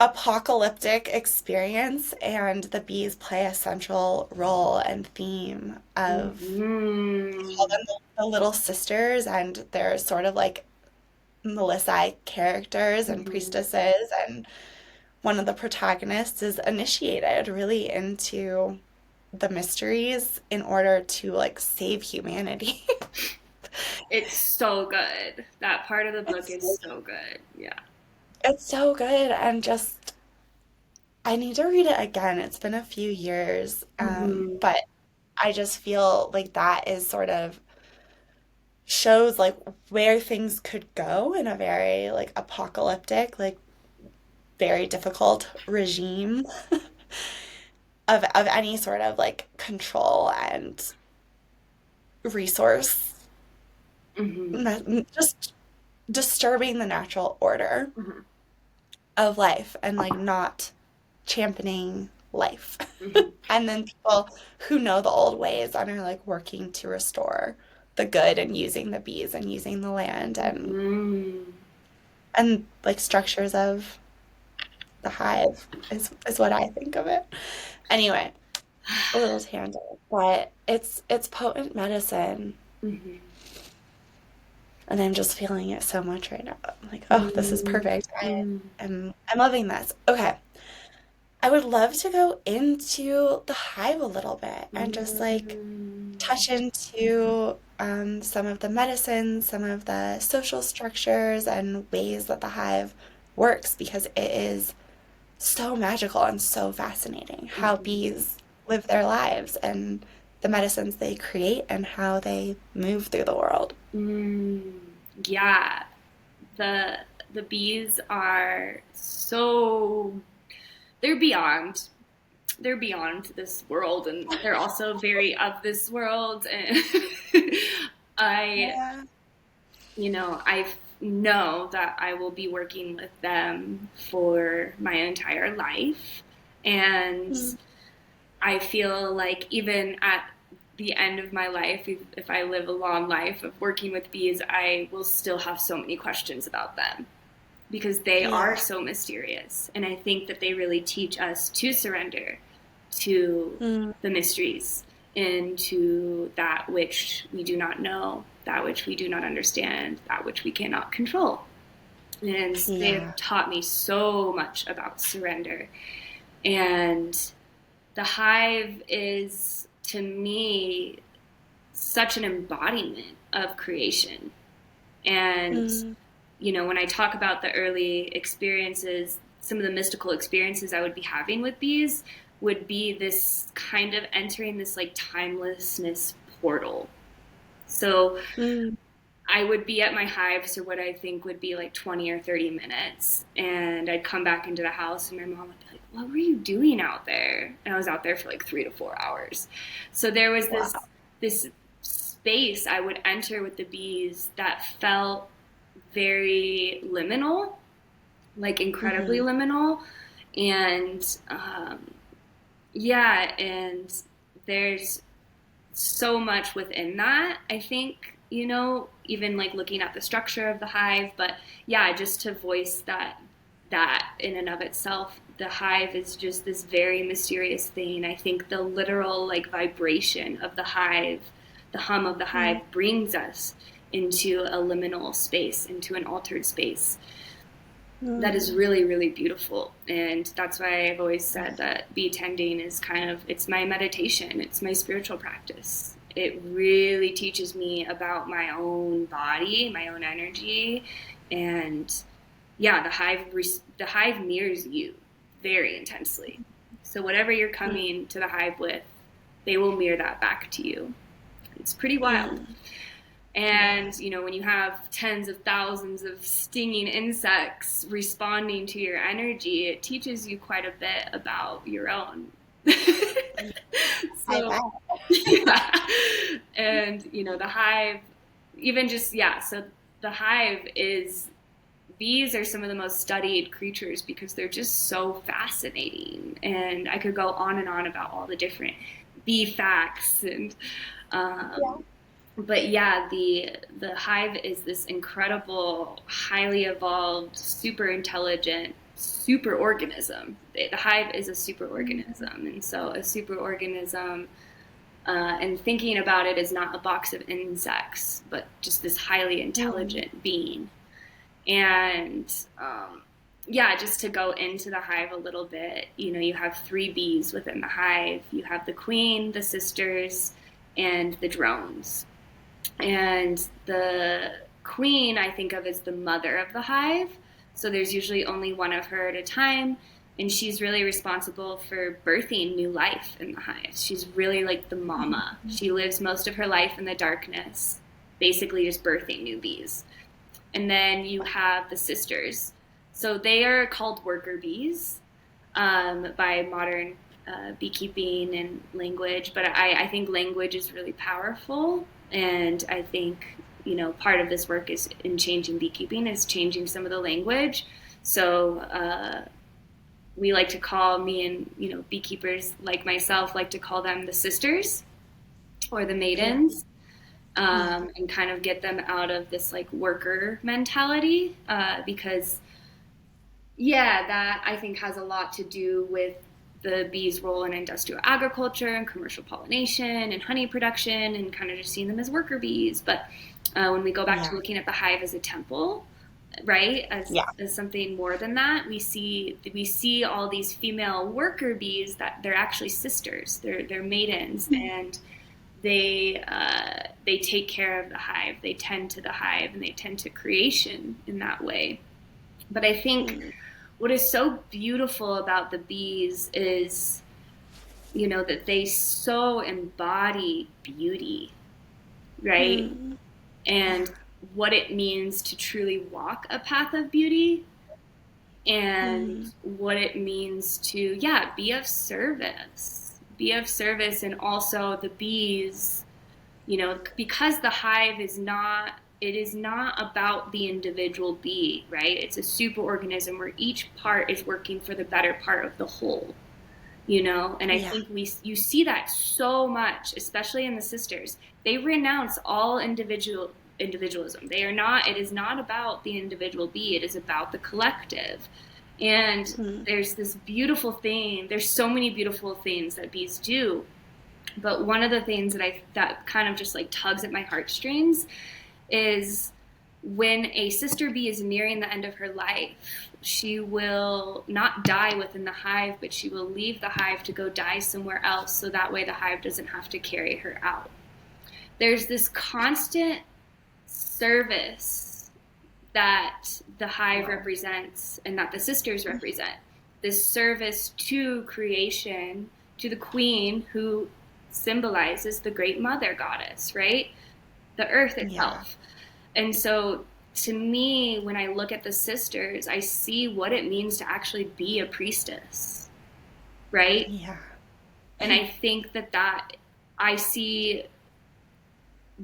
apocalyptic experience, and the bees play a central role and theme of we call
Mhm.
them the little sisters, and they're sort of like melissae characters and
Mhm.
priestesses, and one of the protagonists is initiated really into the mysteries in order to like save humanity.
It's so good. That part of the book
It's
is
so,
so good. Yeah.
it's so good, and just I need to read it again. It's been a few years,
Mhm.
but I just feel like that is sort of shows like where things could go in a very like apocalyptic, like very difficult regime of any sort of like control and resource,
Mhm.
just disturbing the natural order
Mhm.
of life and like not championing life.
Mhm.
And then people who know the old ways and are like working to restore the good and using the bees and using the land
Mhm.
and like structures of the hive is what I think of it. Anyway, a little tangent, but it's potent medicine,
Mhm.
and I'm just feeling it so much right now. I'm like, oh, this is
Mhm.
perfect.
Mhm.
I'm loving this. Okay. I would love to go into the hive a little bit and just like
Mhm.
touch into some of the medicines, some of the social structures and ways that the hive works, because it is so magical and so fascinating how
Mhm.
bees live their lives and the medicines they create and how they move through the world.
Mm. Yeah. The the bees are so they're beyond they're beyond this world, and they're also very of this world, and I
Yeah.
I know that I will be working with them for my entire life. And
Mm.
I feel like even at the end of my life, if I live a long life of working with bees, I will still have so many questions about them because they are
Yeah.
so mysterious. And I think that they really teach us to surrender to
Mm.
the mysteries and to that which we do not know, that which we do not understand, that which we cannot control. And they have
Yeah.
taught me so much about surrender. And the hive is, to me, such an embodiment of creation. And
Mm.
when I talk about the early experiences, some of the mystical experiences I would be having with bees would be this kind of entering this like timelessness portal. So
Mm.
I would be at my hives for what I think would be like 20 or 30 minutes. And I'd come back into the house, and my mom would be like, "What were you doing out there?" And I was out there for like 3 to 4 hours. So there was
Wow.
this space I would enter with the bees that felt very liminal, like incredibly
Hmm.
liminal. And yeah, and there's so much within that, I think, even like looking at the structure of the hive. But yeah, just to voice that in and of itself, the hive is just this very mysterious thing. I think the literal like vibration of the hive, the hum of the
Mm.
hive, brings us into a liminal space, into an altered space. that is really, really beautiful. And that's why I've always said that bee tending is kind of, it's my meditation, it's my spiritual practice. It really teaches me about my own body, my own energy. And yeah, the hive mirrors you very intensely. So whatever you're coming to the hive with, they will mirror that back to you. It's pretty wild. And, you know, when you have tens of thousands of stinging insects responding to your energy, it teaches you quite a bit about your own. So, yeah. And, you know, the hive, even just, yeah, so the hive is, bees are some of the most studied creatures because they're just so fascinating. And I could go on and on about all the different bee facts and, but yeah, the hive is this incredible, highly evolved, super intelligent super organism. The hive is a super organism, and so a super organism, and thinking about it is not a box of insects, but just this highly intelligent being. And yeah, just to go into the hive a little bit, you know, you have 3 bees within the hive. You have the queen, the sisters, and the drones. And the queen I think of as the mother of the hive. So there's usually only one of her at a time. And she's really responsible for birthing new life in the hive. She's really like the mama. She lives most of her life in the darkness, basically just birthing new bees. And then you have the sisters. So they are called worker bees by modern beekeeping and language. But I think language is really powerful. And I think, you know, part of this work is in changing beekeeping is changing some of the language. So we like to call, me and, you know, beekeepers like myself like to call them the sisters or the maidens, and kind of get them out of this like worker mentality, because yeah, that I think has a lot to do with the bees' role in industrial agriculture and commercial pollination and honey production, and kind of just seeing them as worker bees. But when we go back to looking at the hive as a temple, right, as something more than that, we see all these female worker bees that they're actually sisters, they're maidens, and they take care of the hive, they tend to the hive, and they tend to creation in that way. But I think what is so beautiful about the bees is, you know, that they so embody beauty, right? And what it means to truly walk a path of beauty, and what it means to, be of service. Be of service, and also the bees, you know, because the hive is not, it is not about the individual bee, right? It's a super organism where each part is working for the better part of the whole, you know? And I think you see that so much, especially in the sisters. They renounce all individualism. It is not about the individual bee, it is about the collective. And there's this beautiful thing, there's so many beautiful things that bees do. But one of the things that kind of just like tugs at my heartstrings is when a sister bee is nearing the end of her life, she will not die within the hive, but she will leave the hive to go die somewhere else, so that way the hive doesn't have to carry her out. There's this constant service that the hive represents and that the sisters represent. This service to creation, to the queen, who symbolizes the great mother goddess, right? The earth itself. And so to me, when I look at the sisters, I see what it means to actually be a priestess, right? And I think that I see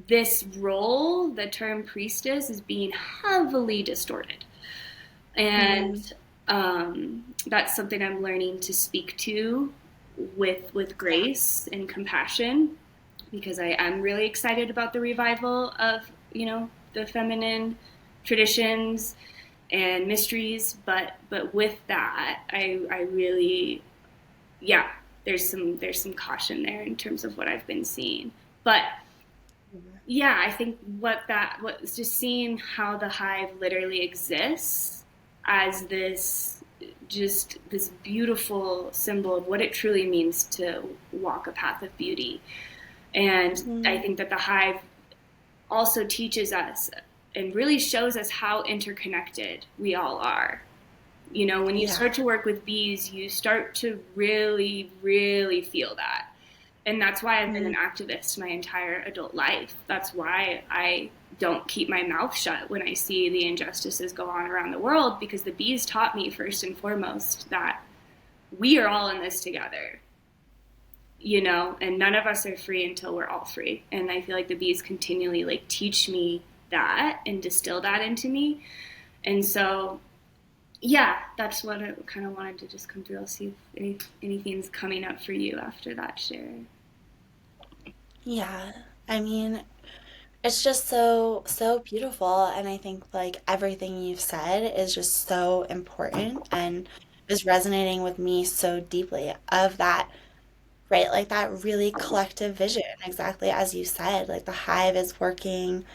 this role, the term priestess, is being heavily distorted. And that's something I'm learning to speak to with grace and compassion, because I am really excited about the revival of, you know, the feminine traditions and mysteries. But with that, I really, there's some caution there in terms of what I've been seeing. But I think what just seeing how the hive literally exists as this beautiful symbol of what it truly means to walk a path of beauty. And I think that the hive also teaches us and really shows us how interconnected we all are. You know, when you start to work with bees, you start to really, really feel that. And that's why I've been an activist my entire adult life. That's why I don't keep my mouth shut when I see the injustices go on around the world, because the bees taught me first and foremost that we are all in this together, you know, and none of us are free until we're all free. And I feel like the bees continually like teach me that and distill that into me. And so yeah, that's what I kind of wanted to just come through. I'll see if anything's coming up for you after that share.
Yeah. I mean, it's just so beautiful, and I think like everything you've said is just so important and is resonating with me so deeply of that, right? Like that really collective vision, exactly as you said, like the hive is working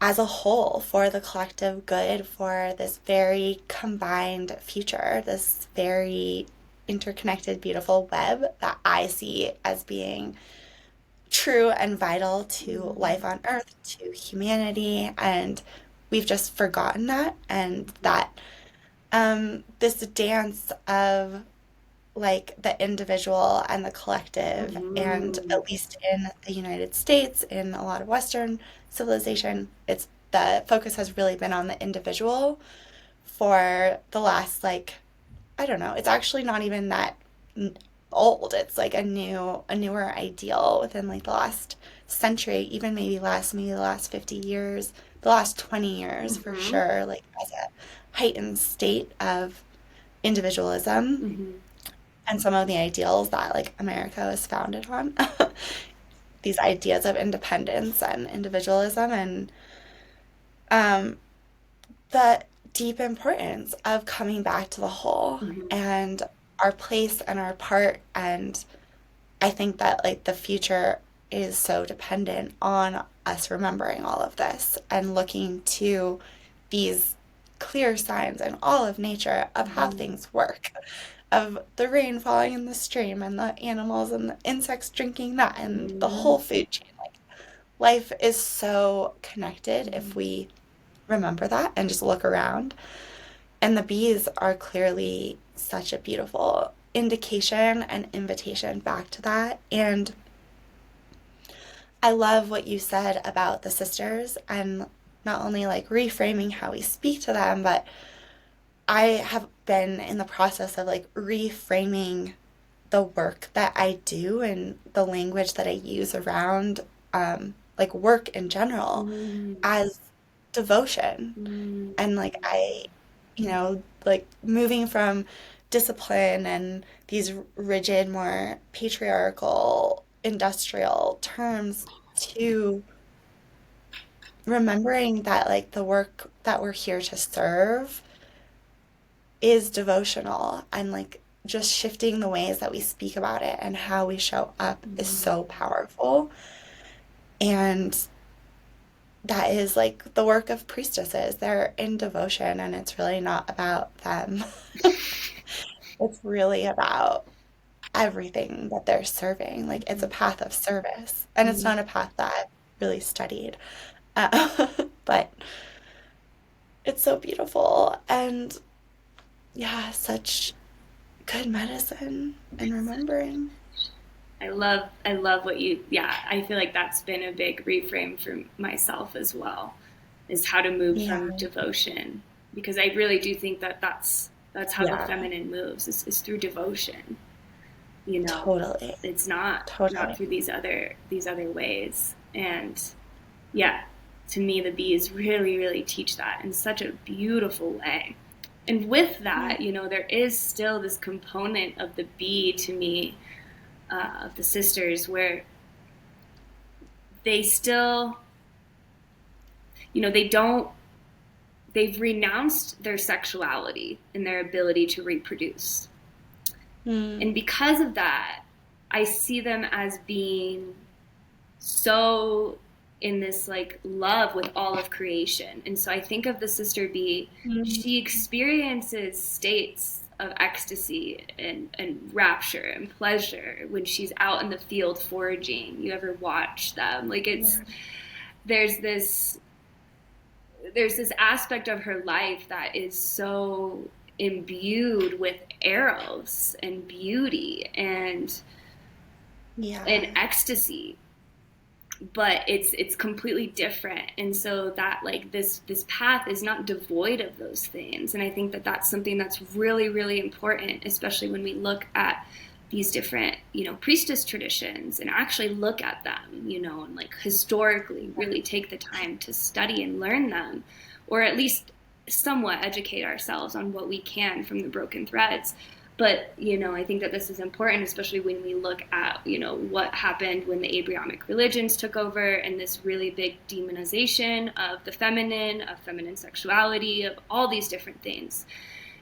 as a whole for the collective good, for this very combined future, this very interconnected, beautiful web that I see as being true and vital to life on Earth, to humanity, and we've just forgotten that. And that this dance of like the individual and the collective, and
Mm-hmm.
at least in the United States, in a lot of Western civilization, it's the focus has really been on the individual for the last like I don't know, it's actually not even that old. It's like a newer ideal within like the last century, even maybe the last 50 years, the last 20 years for
Mm-hmm.
sure, like as a heightened state of individualism
Mm-hmm.
and some of the ideals that like America was founded on. These ideas of independence and individualism and um, the deep importance of coming back to the whole
Mm-hmm.
and our place and our part. And I think that like the future is so dependent on us remembering all of this and looking to these clear signs in all of nature of how
Mm-hmm.
things work, of the rain falling in the stream and the animals and the insects drinking that and the
Mm-hmm.
whole food chain. Like life is so connected if we remember that and just look around. And the bees are clearly such a beautiful indication and invitation back to that. And I love what you said about the sisters and not only like reframing how we speak to them, but I have been in the process of like reframing the work that I do and the language that I use around like work in general
Mm-hmm.
as devotion.
Mm-hmm.
And like like moving from discipline and these rigid, more patriarchal, industrial terms to remembering that like the work that we're here to serve is devotional, and like just shifting the ways that we speak about it and how we show up is so powerful. And that is like the work of priestesses. They're in devotion, and it's really not about them. It's really about everything that they're serving. Like it's a path of service, and it's
Mm-hmm.
not a path that I've really studied. Uh, but it's so beautiful, and yeah, such good medicine and remembering.
I love what you, yeah, I feel like that's been a big reframe for myself as well, is how to move
Yeah,
from devotion, because I really do think that that's how the
yeah,
feminine moves, is through devotion, you know.
totally,
It's not
totally.
through these other ways. And yeah, to me the bees really teach that in such a beautiful way. And with
Mm,
that, you know, there is still this component of the bee to me, of the sisters, where they still, you know, they've renounced their sexuality and their ability to reproduce.
mm,
And because of that, I see them as being so in this like love with all of creation. And so I think of the sister bee, she experiences states of ecstasy and rapture and pleasure when she's out in the field foraging. You ever watch them? Like it's there's this there's this aspect of her life that is so imbued with eros and beauty and ecstasy, but it's completely different. And so that like this path is not devoid of those things. And I think that that's something that's really, really important, especially when we look at these different, priestess traditions and actually look at them, and like historically really take the time to study and learn them, or at least somewhat educate ourselves on what we can from the broken threads. But, I think that this is important, especially when we look at, what happened when the Abrahamic religions took over and this really big demonization of the feminine, of feminine sexuality, of all these different things.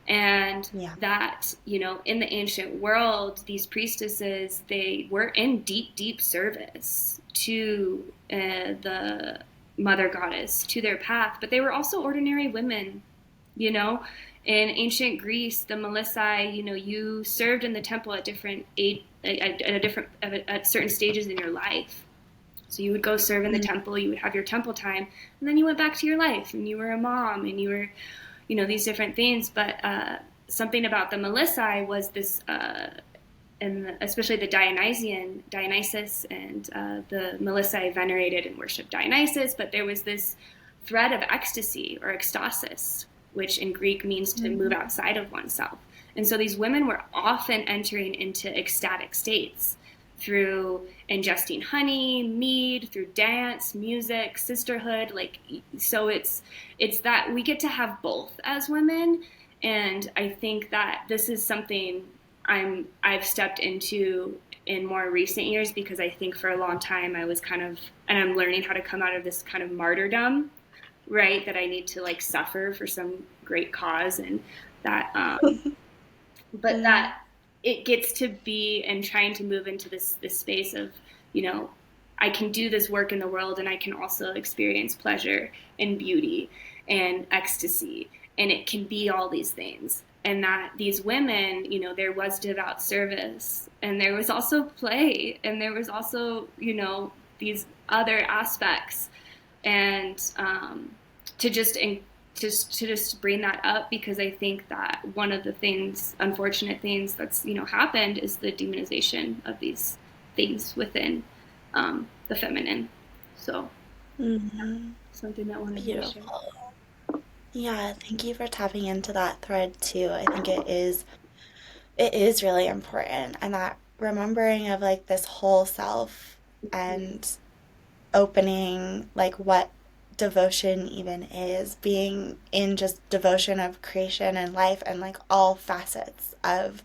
And that, in the ancient world, these priestesses, they were in deep, deep service to the mother goddess, to their path, but they were also ordinary women, In ancient Greece, the melissae, you served in the temple at at certain stages in your life. So you would go serve in the temple, you would have your temple time, and then you went back to your life, and you were a mom, and you were, these different things. But something about the melissae was this, and especially the Dionysus, and the melissae venerated and worshipped Dionysus, but there was this thread of ecstasy or ecstasis, which in Greek means to move outside of oneself. And so these women were often entering into ecstatic states through ingesting honey, mead, through dance, music, sisterhood. So it's that we get to have both as women. And I think that this is something I've stepped into in more recent years, because I think for a long time I was and I'm learning how to come out of this kind of martyrdom, right, that I need to like suffer for some great cause, and that but that it gets to be, and trying to move into this space of, I can do this work in the world, and I can also experience pleasure and beauty and ecstasy, and it can be all these things. And that these women, there was devout service, and there was also play, and there was also, these other aspects. And to just bring that up, because I think that one of the things, unfortunate things that's happened, is the demonization of these things within the feminine. So something that I wanted to share.
Yeah, thank you for tapping into that thread too. I think it is really important, and that remembering of like this whole self, and opening like what devotion even is, being in just devotion of creation and life, and like all facets of,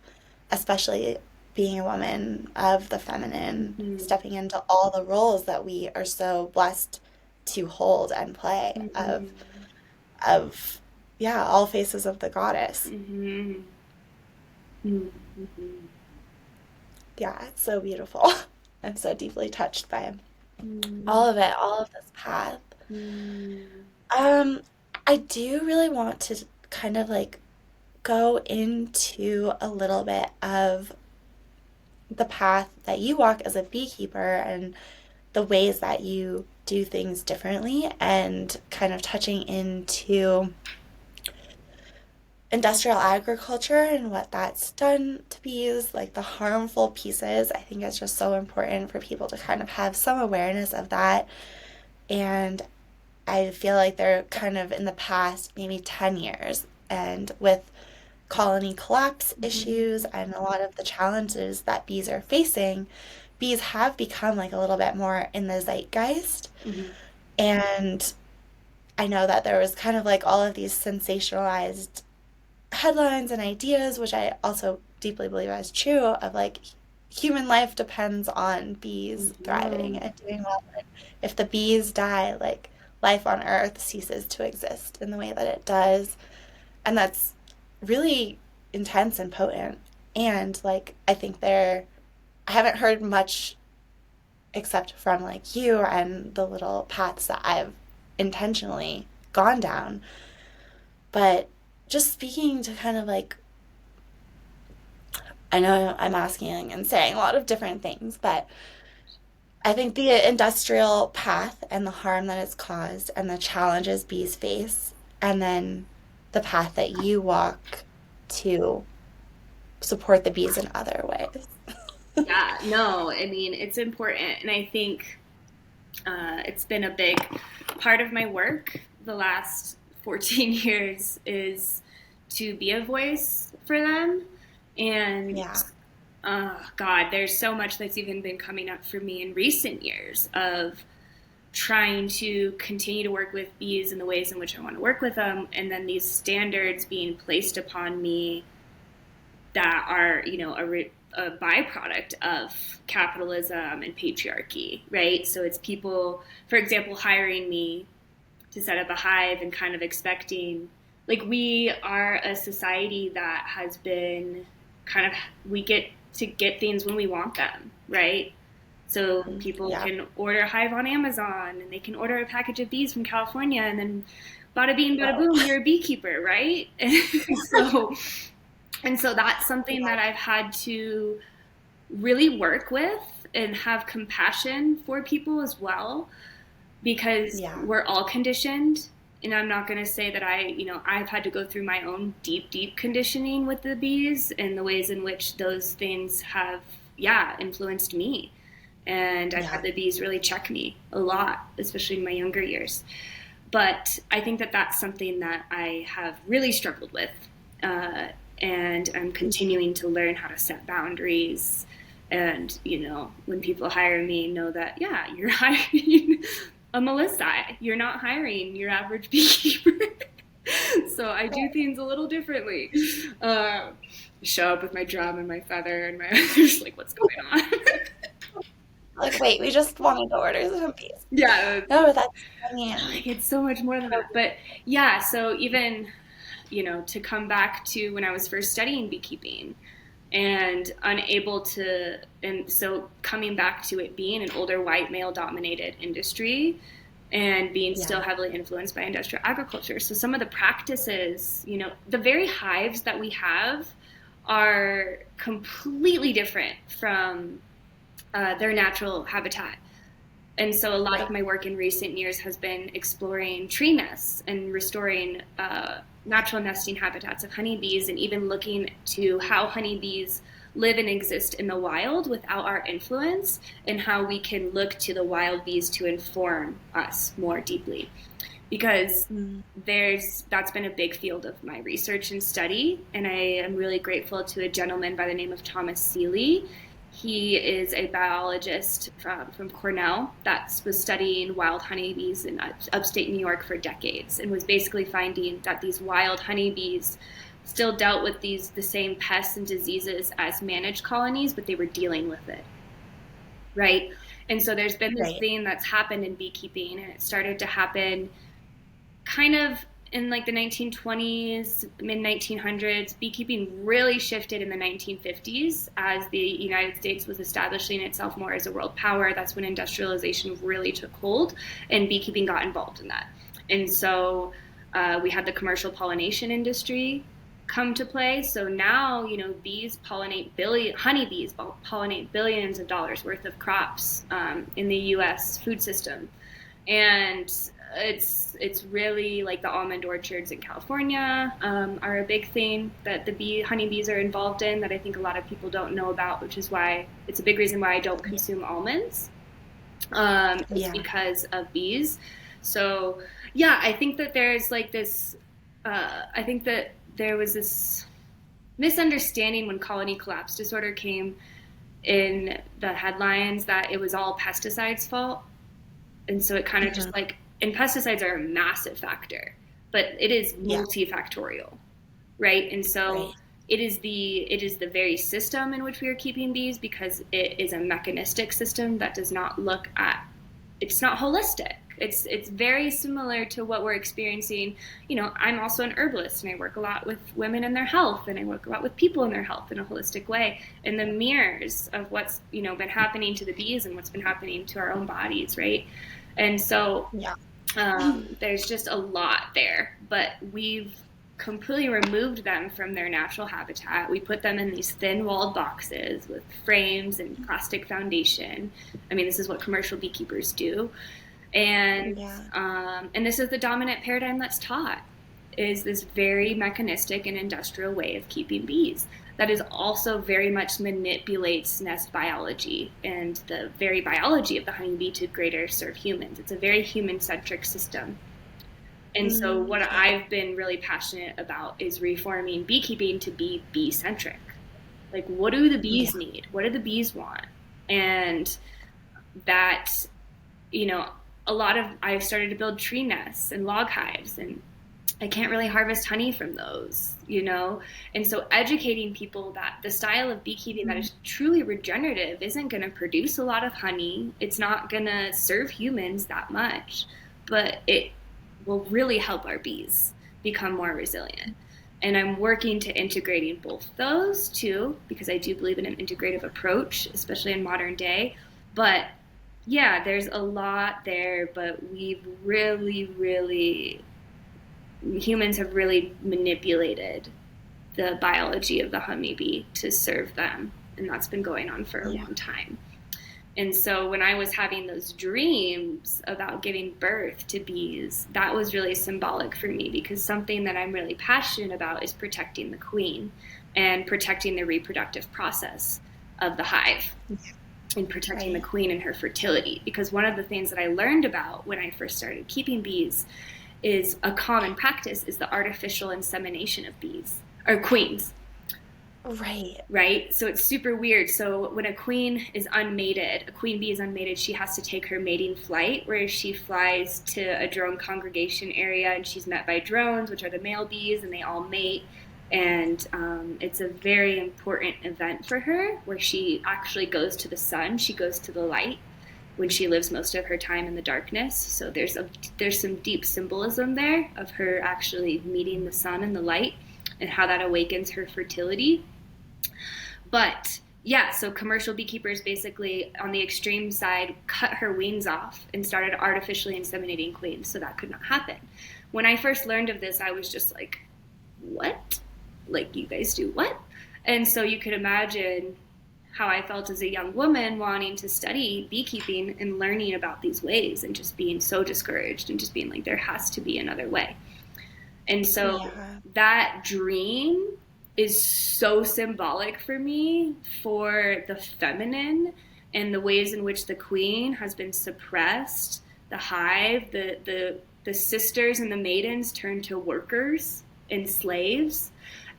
especially being a woman, of the feminine, stepping into all the roles that we are so blessed to hold and play, of yeah, all faces of the goddess. Yeah, it's so beautiful. I'm so deeply touched by all of it, all of this path. I do really want to kind of like go into a little bit of the path that you walk as a beekeeper, and the ways that you do things differently, and kind of touching into industrial agriculture and what that's done to bees, like the harmful pieces. I think it's just so important for people to kind of have some awareness of that. And I feel like they're kind of in the past maybe 10 years, and with colony collapse issues and a lot of the challenges that bees are facing, bees have become like a little bit more in the zeitgeist. And I know that there was kind of like all of these sensationalized headlines and ideas, which I also deeply believe is true, of like human life depends on bees thriving and doing well. And if the bees die, like life on Earth ceases to exist in the way that it does. And that's really intense and potent. And like I think I haven't heard much except from like you and the little paths that I've intentionally gone down. But just speaking to kind of like, I know I'm asking and saying a lot of different things, but I think the industrial path and the harm that it's caused and the challenges bees face, and then the path that you walk to support the bees in other ways.
Yeah, no, I mean, it's important. And I think it's been a big part of my work the last 14 years is to be a voice for them. And
Yeah.
God, there's so much that's even been coming up for me in recent years of trying to continue to work with bees in the ways in which I want to work with them, and then these standards being placed upon me that are, a byproduct of capitalism and patriarchy, right? So it's people, for example, hiring me to set up a hive and kind of expecting, like, we are a society that has been kind of, we get to get things when we want them, right? So people
Yeah.
can order a hive on Amazon and they can order a package of bees from California, and then bada bing, bada
Well,
boom, you're a beekeeper, right? so, and so that's something
yeah.
that I've had to really work with and have compassion for people as well, because
Yeah.
we're all conditioned. And I'm not going to say that I've had to go through my own deep, deep conditioning with the bees and the ways in which those things have, yeah, influenced me. And I've had
Yeah.
the bees really check me a lot, especially in my younger years. But I think that that's something that I have really struggled with. Uh, and I'm continuing to learn how to set boundaries. And, when people hire me, know that, yeah, you're hiring a melissae. You're not hiring your average beekeeper. So I do things a little differently. Uh, show up with my drum and my feather and my just like, what's going on?
Like, wait, we just wanted to order some bees.
Yeah,
No, that's, I mean,
like it's so much more than that. But yeah, so even, to come back to when I was first studying beekeeping and unable to, and so coming back to it being an older white male dominated industry and being still
yeah.
heavily influenced by industrial agriculture. So some of the practices, the very hives that we have are completely different from their natural habitat. And so a lot of
Right.
my work in recent years has been exploring tree nests and restoring natural nesting habitats of honeybees, and even looking to how honeybees live and exist in the wild without our influence, and how we can look to the wild bees to inform us more deeply. Because
Mm.
that's been a big field of my research and study, and I am really grateful to a gentleman by the name of Thomas Seeley. He is a biologist from Cornell that was studying wild honeybees in upstate New York for decades, and was basically finding that these wild honeybees still dealt with the same pests and diseases as managed colonies, but they were dealing with it, right? And so there's been this
Right.
thing that's happened in beekeeping, and it started to happen kind of in like the 1920s, mid 1900s. Beekeeping really shifted in the 1950s as the United States was establishing itself more as a world power. That's when industrialization really took hold, and beekeeping got involved in that. And so we had the commercial pollination industry come to play. So now, bees pollinate honeybees pollinate billions of dollars worth of crops in the U.S. food system. And it's really like the almond orchards in California are a big thing that the honeybees are involved in, that I think a lot of people don't know about, which is why it's a big reason why I don't consume almonds. It's
Yeah.
because of bees. So yeah, I think that there's like this. I think that there was this misunderstanding when colony collapse disorder came in the headlines that it was all pesticides' fault, and so it kind of
Hmm.
just like, and pesticides are a massive factor, but it is
Yeah.
multifactorial, right? And so
Right.
it is the very system in which we are keeping bees, because it is a mechanistic system that does not look at, it's not holistic. It's very similar to what we're experiencing. You know, I'm also an herbalist, and I work a lot with women and their health, and I work a lot with people and their health in a holistic way. And the mirrors of what's, you know, been happening to the bees and what's been happening to our own bodies, right? And so
Yeah.
there's just a lot there, but we've completely removed them from their natural habitat. We put them in these thin-walled boxes with frames and plastic foundation. I mean, this is what commercial beekeepers do, and this is the dominant paradigm that's taught, is this very mechanistic and industrial way of keeping bees that is also very much manipulates nest biology and the very biology of the honeybee to greater serve humans. It's a very human-centric system. And so what I've been really passionate about is reforming beekeeping to be bee-centric. Like, what do the bees need? What do the bees want? And that, you know, I started to build tree nests and log hives, and I can't really harvest honey from those, you know? And so educating people that the style of beekeeping that is truly regenerative isn't going to produce a lot of honey. It's not going to serve humans that much, but it will really help our bees become more resilient. And I'm working to integrating both those two, because I do believe in an integrative approach, especially in modern day. But yeah, there's a lot there, but we've really, humans have really manipulated the biology of the honeybee to serve them. And that's been going on for a long time. And so when I was having those dreams about giving birth to bees, that was really symbolic for me, because something that I'm really passionate about is protecting the queen and protecting the reproductive process of the hive and protecting the queen and her fertility. Because one of the things that I learned about when I first started keeping bees is a common practice is the artificial insemination of bees or queens. Right. So it's super weird. So when a queen bee is unmated, she has to take her mating flight, where she flies to a drone congregation area, and she's met by drones, which are the male bees, and they all mate. And it's a very important event for her, where she actually goes to the sun. She goes to the light when she lives most of her time in the darkness. So there's some deep symbolism there of her actually meeting the sun and the light, and how that awakens her fertility. But yeah, so commercial beekeepers basically on the extreme side cut her wings off and started artificially inseminating queens, so that could not happen. When I first learned of this, I was just like, what? Like, you guys do what? And so you could imagine how I felt as a young woman wanting to study beekeeping and learning about these ways, and just being so discouraged and just being like, there has to be another way. And so that dream is so symbolic for me for the feminine and the ways in which the queen has been suppressed, the hive, the sisters and the maidens turned to workers and slaves,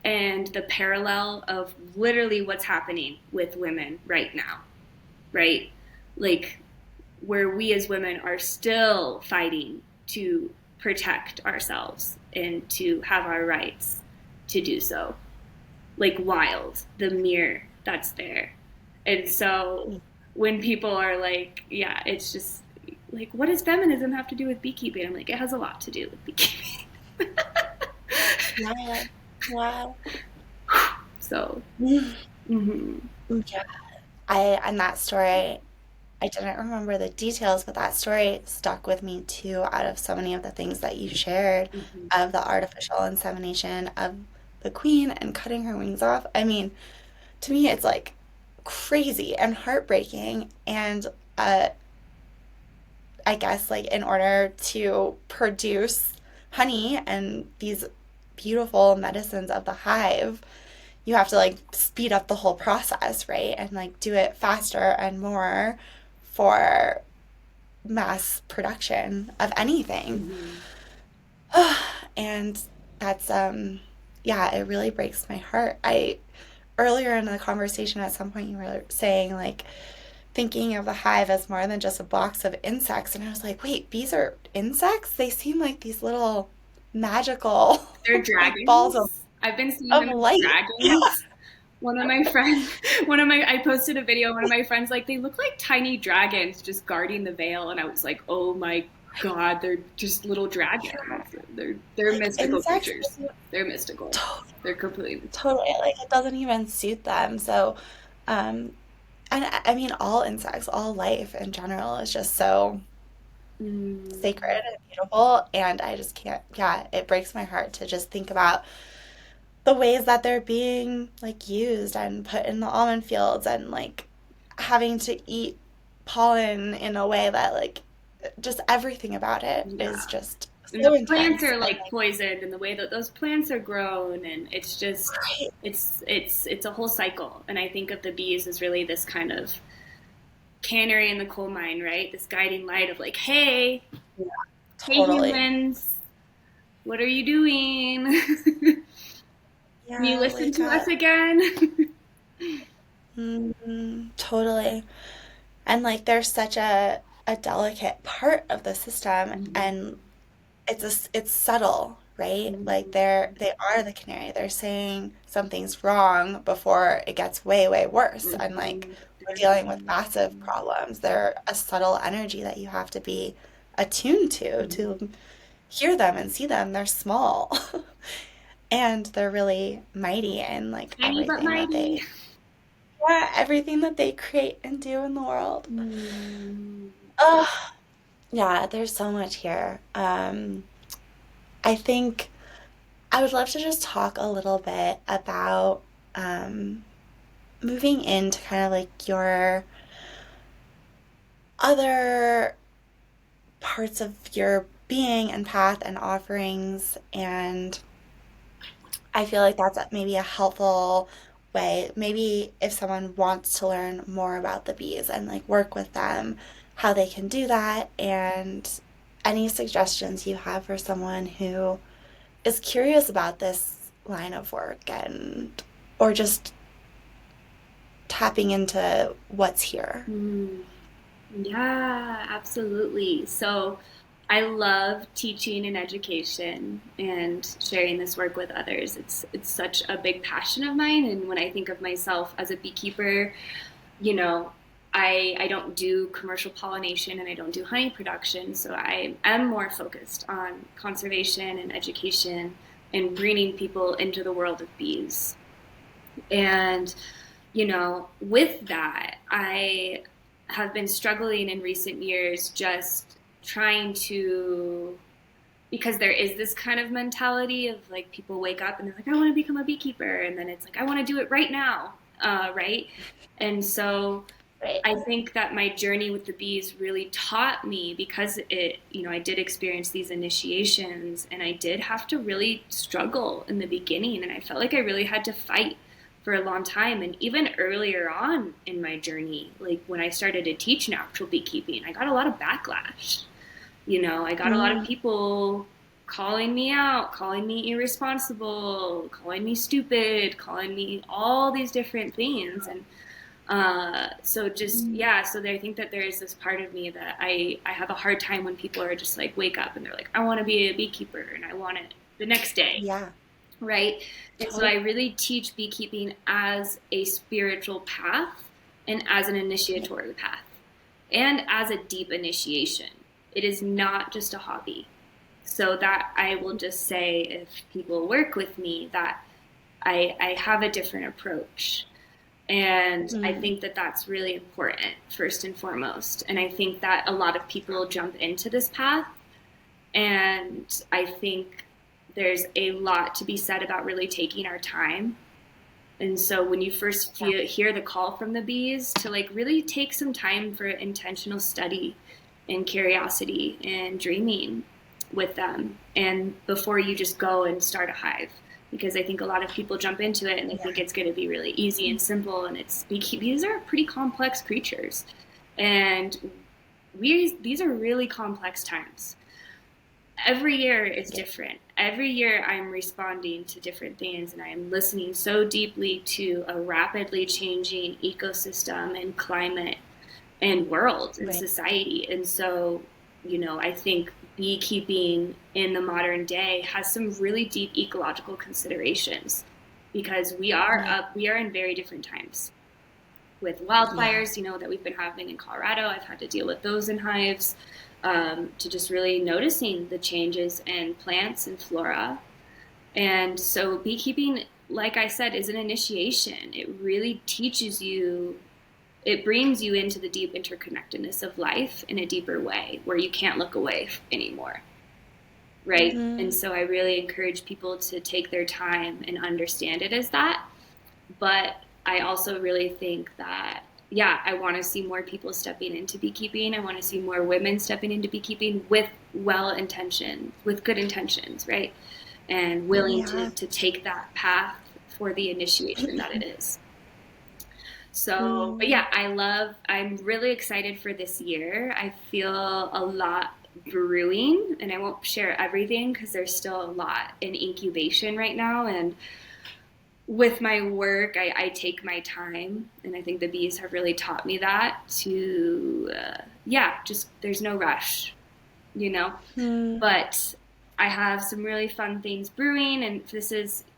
and the parallel of literally what's happening with women right now, right? Like, where we as women are still fighting to protect ourselves and to have our rights to do so. Like, wild, the mirror that's there. And so when people are like, yeah, it's just like, what does feminism have to do with beekeeping? I'm like, it has a lot to do with beekeeping.
Wow.
So,
And that story, I didn't remember the details, but that story stuck with me too, out of so many of the things that you shared of the artificial insemination of the queen and cutting her wings off. I mean, to me, it's like crazy and heartbreaking. And I guess, like, in order to produce honey and these beautiful medicines of the hive, you have to, like, speed up the whole process, right? And, like, do it faster and more for mass production of anything. And that's, it really breaks my heart. Earlier in the conversation, at some point, you were saying, like, thinking of the hive as more than just a box of insects. And I was like, wait, bees are insects? They seem like these little magical
they're dragons.
balls of
I've been seeing
of
them as
light.
dragons. I posted a video, one of my friends, like, they look like tiny dragons just guarding the veil. And I was like, oh my God, they're just little dragons. They're
Like
mystical
insects,
creatures. They're mystical. They're completely mystical.
totally, like it doesn't even suit them. So, um, and I mean, all insects, all life in general is just so
Mm,
sacred and beautiful. And I just can't, yeah, it breaks my heart to just think about the ways that they're being like used and put in the almond fields and like having to eat pollen in a way that like just everything about it is
yeah.
just
And
so
the plants
intense
are
and
like poisoned, and the way that those plants are grown, and it's just
like,
it's a whole cycle. And I think of the bees as really this kind of canary in the coal mine, right? This guiding light of like, hey,
yeah,
hey
totally.
humans, what are you doing? Can you
Yeah,
listen
wake
to us
up.
again?
Totally. And like they're such a delicate part of the system
Mhm.
and it's subtle, right? Like
Mhm.
they are the canary. They're saying something's wrong before it gets way, way worse. And like
Mhm.
we're dealing with massive problems. They're a subtle energy that you have to be attuned to hear them and see them. They're small and they're really mighty in like
Tiny but mighty.
everything that they create and do in the world.
Mm.
Oh, yeah, there's so much here. I think I would love to just talk a little bit about um, moving into kind of like your other parts of your being and path and offerings. And I feel like that's maybe a helpful way. Maybe if someone wants to learn more about the bees and like work with them, how they can do that, and any suggestions you have for someone who is curious about this line of work and or just tapping into what's here.
Mm. Yeah, absolutely. So I love teaching and education and sharing this work with others. It's such a big passion of mine. And when I think of myself as a beekeeper, you know, I don't do commercial pollination and I don't do honey production. So I am more focused on conservation and education and bringing people into the world of bees. And with that, I have been struggling in recent years just trying to, because there is this kind of mentality of like people wake up and they're like, I want to become a beekeeper. And then it's like, I want to do it right now. Right. And so
Right.
I think that my journey with the bees really taught me because I did experience these initiations and I did have to really struggle in the beginning. And I felt like I really had to fight for a long time. And even earlier on in my journey, like when I started to teach natural beekeeping, I got a lot of backlash. I got a lot of
Mm,
people calling me out, calling me irresponsible, calling me stupid, calling me all these different things. And so just yeah, so I think that there is this part of me that I have a hard time when people are just like wake up and they're like, I want to be a beekeeper and I want it the next day,
yeah,
right? And so
totally.
I really teach beekeeping as a spiritual path and as an initiatory path and as a deep initiation. It is not just a hobby. So that I will just say if people work with me that I have a different approach and I
Mm,
think that that's really important, first and foremost. And I think that a lot of people jump into this path. And I think there's a lot to be said about really taking our time. And so when you first hear the call from the bees to like really take some time for intentional study and curiosity and dreaming with them and before you just go and start a hive, because I think a lot of people jump into it and they think it's going to be really easy and simple, and bees are pretty complex creatures, and these are really complex times. Every year is
yeah.
different. Every year I'm responding to different things and I'm listening so deeply to a rapidly changing ecosystem and climate and world and
Right.
society. And so, I think beekeeping in the modern day has some really deep ecological considerations because we are
Yeah.
up, we are in very different times. with
Yeah.
wildfires, that we've been having in Colorado. I've had to deal with those in hives, to just really noticing the changes in plants and flora. And so beekeeping, like I said, is an initiation. It really teaches you, it brings you into the deep interconnectedness of life in a deeper way where you can't look away anymore. Right. And
Mm-hmm.
so I really encourage people to take their time and understand it as that. But I also really think that, yeah, I want to see more people stepping into beekeeping. I want to see more women stepping into beekeeping with well intentions, with good intentions, right? And willing to,
Yeah.
to take that path for the initiation that it is. So, but
Mm.
yeah, I'm really excited for this year. I feel a lot brewing, and I won't share everything because there's still a lot in incubation right now. And with my work, I take my time, and I think the bees have really taught me that to, yeah, just there's no rush, you know.
Mm.
But I have some really fun things brewing, and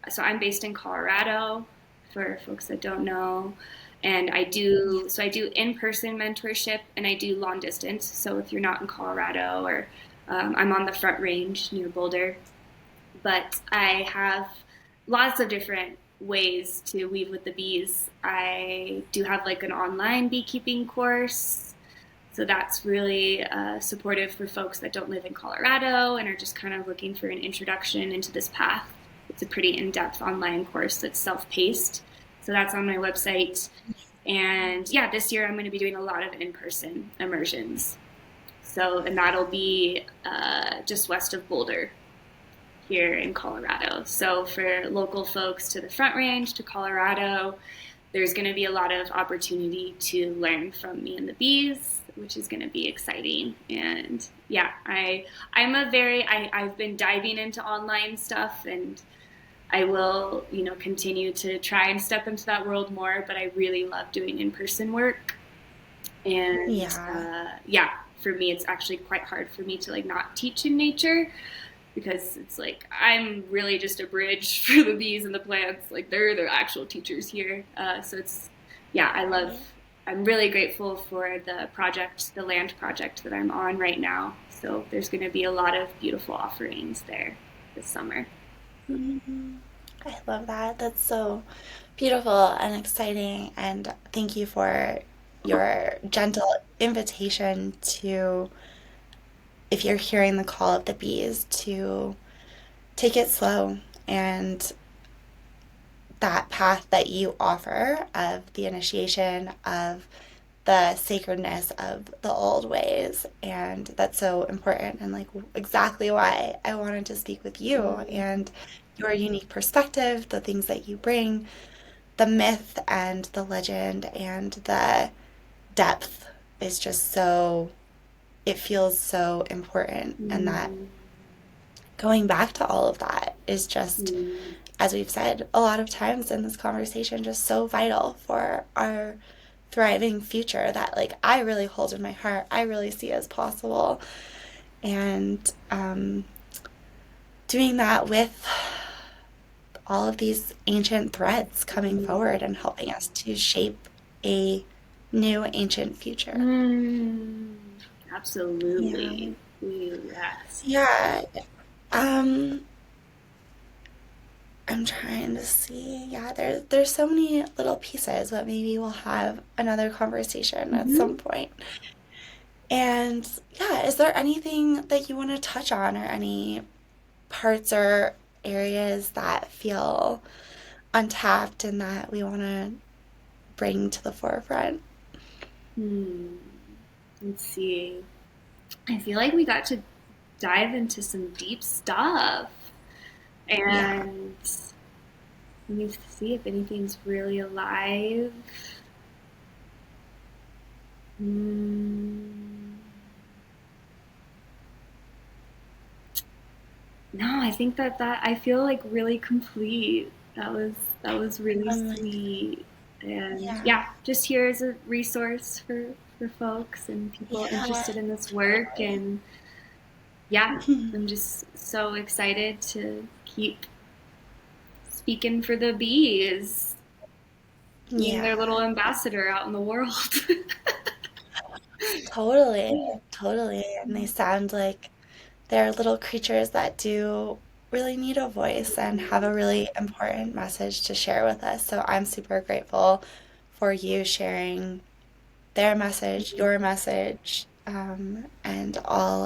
so I'm based in Colorado for folks that don't know. And I do in-person mentorship and I do long distance. So if you're not in Colorado or I'm on the Front Range near Boulder, but I have lots of different ways to weave with the bees. I do have like an online beekeeping course, so that's really supportive for folks that don't live in Colorado and are just kind of looking for an introduction into this path. It's a pretty in-depth online course that's self-paced. So that's on my website. And yeah, this year I'm going to be doing a lot of in-person immersions. So, and that'll be just west of Boulder here in Colorado. So for local folks to the Front Range, to Colorado, there's going to be a lot of opportunity to learn from me and the bees, which is going to be exciting. And yeah, I've been diving into online stuff, and I will, continue to try and step into that world more, but I really love doing in-person work. And
Yeah.
yeah, for me, it's actually quite hard for me to like not teach in nature because it's like I'm really just a bridge for the bees and the plants. Like they're the actual teachers here. So it's, yeah,
Right.
I'm really grateful for the land project that I'm on right now. So there's going to be a lot of beautiful offerings there this summer.
Mhm. I love that. That's so beautiful and exciting. And thank you for your gentle invitation to, if you're hearing the call of the bees, to take it slow and that path that you offer of the initiation of the sacredness of the old ways. And that's so important and like exactly why I wanted to speak with you
Mm.
and your unique perspective, the things that you bring, the myth and the legend and the depth is just so, it feels so important. And that
Mm.
going back to all of that is just,
Mm.
as we've said a lot of times in this conversation, just so vital for our thriving future that like I really hold in my heart, I really see as possible. And doing that with all of these ancient threads coming forward and helping us to shape a new ancient future.
Mm.
Yeah.
Absolutely. Yes.
Yeah. Um, I'm trying to see. Yeah, there's so many little pieces, but maybe we'll have another conversation at
Mm-hmm.
some point. And yeah, is there anything that you want to touch on or any parts or areas that feel untapped and that we want to bring to the forefront?
Hmm. Let's see. I feel like we got to dive into some deep stuff.
Yeah.
And let me see if anything's really alive. Mm, no, I think that I feel like really complete. That was really
Um,
sweet. And
yeah.
yeah, just here as a resource for folks and people
Yeah.
interested in this work. And yeah, I'm just so excited to keep speaking for the bees. being their little
Yeah,
ambassador out in the world.
totally, totally. And they sound like they're little creatures that do really need a voice and have a really important message to share with us. So I'm super grateful for you sharing their message, your message, and all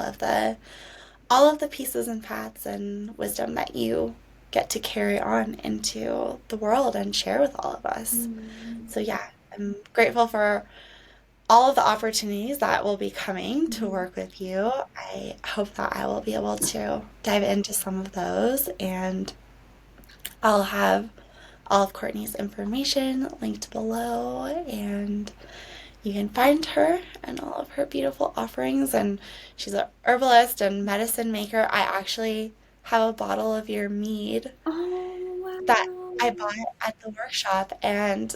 of the pieces and paths and wisdom that you get to carry on into the world and share with all of us.
Mm.
So yeah, I'm grateful for all of the opportunities that will be coming to
Mhm.
work with you. I hope that I will be able to dive into some of those, and I'll have all of Courtney's information linked below, and you can find her and all of her beautiful offerings. And she's a herbalist and medicine maker. I actually have a bottle of your mead
Oh,
that I
wow.
bought at the workshop, and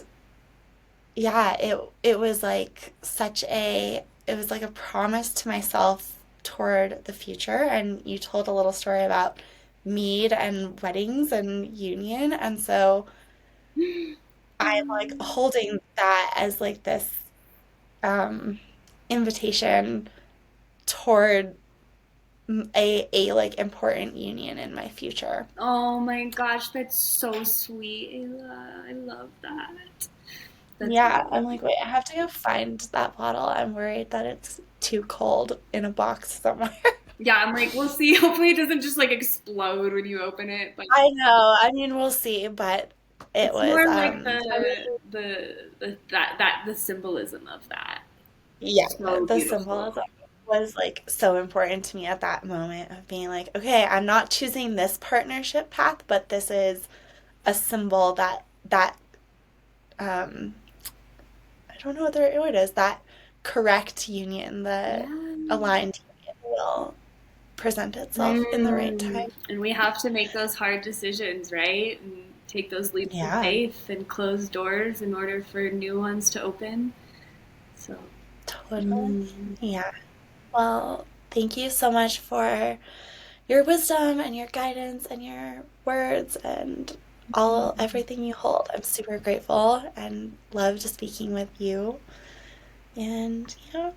yeah, it was like such a it was like a promise to myself toward the future. And you told a little story about mead and weddings and union, and so I'm like
Mm.
holding that as like this um invitation toward a like important union in my future.
Oh my gosh, that's so sweet, Ayla. I love that. That's
Yeah, I'm
really
like, wait, I have to go find that bottle. I'm worried that it's too cold in a box somewhere.
yeah, I'm like, we'll see. Hopefully it doesn't just like explode when you open it, but
I know. I mean, we'll see, but it
it's
was
more like
I
the symbolism of that.
yeah,
So
the
beautiful.
symbolism was like so important to me at that moment of being like, okay, I'm not choosing this partnership path, but this is a symbol that um I don't know what the right word is, that correct union, the
Yeah.
aligned union will present itself in the right time.
And we have to make those hard decisions, right? And take those leaps of
Yeah,
faith and close doors in order for new ones to open. So,
totally.
mm,
Yeah. Well, thank you so much for your wisdom and your guidance and your words and all everything you hold. I'm super grateful and loved speaking with you. And yeah,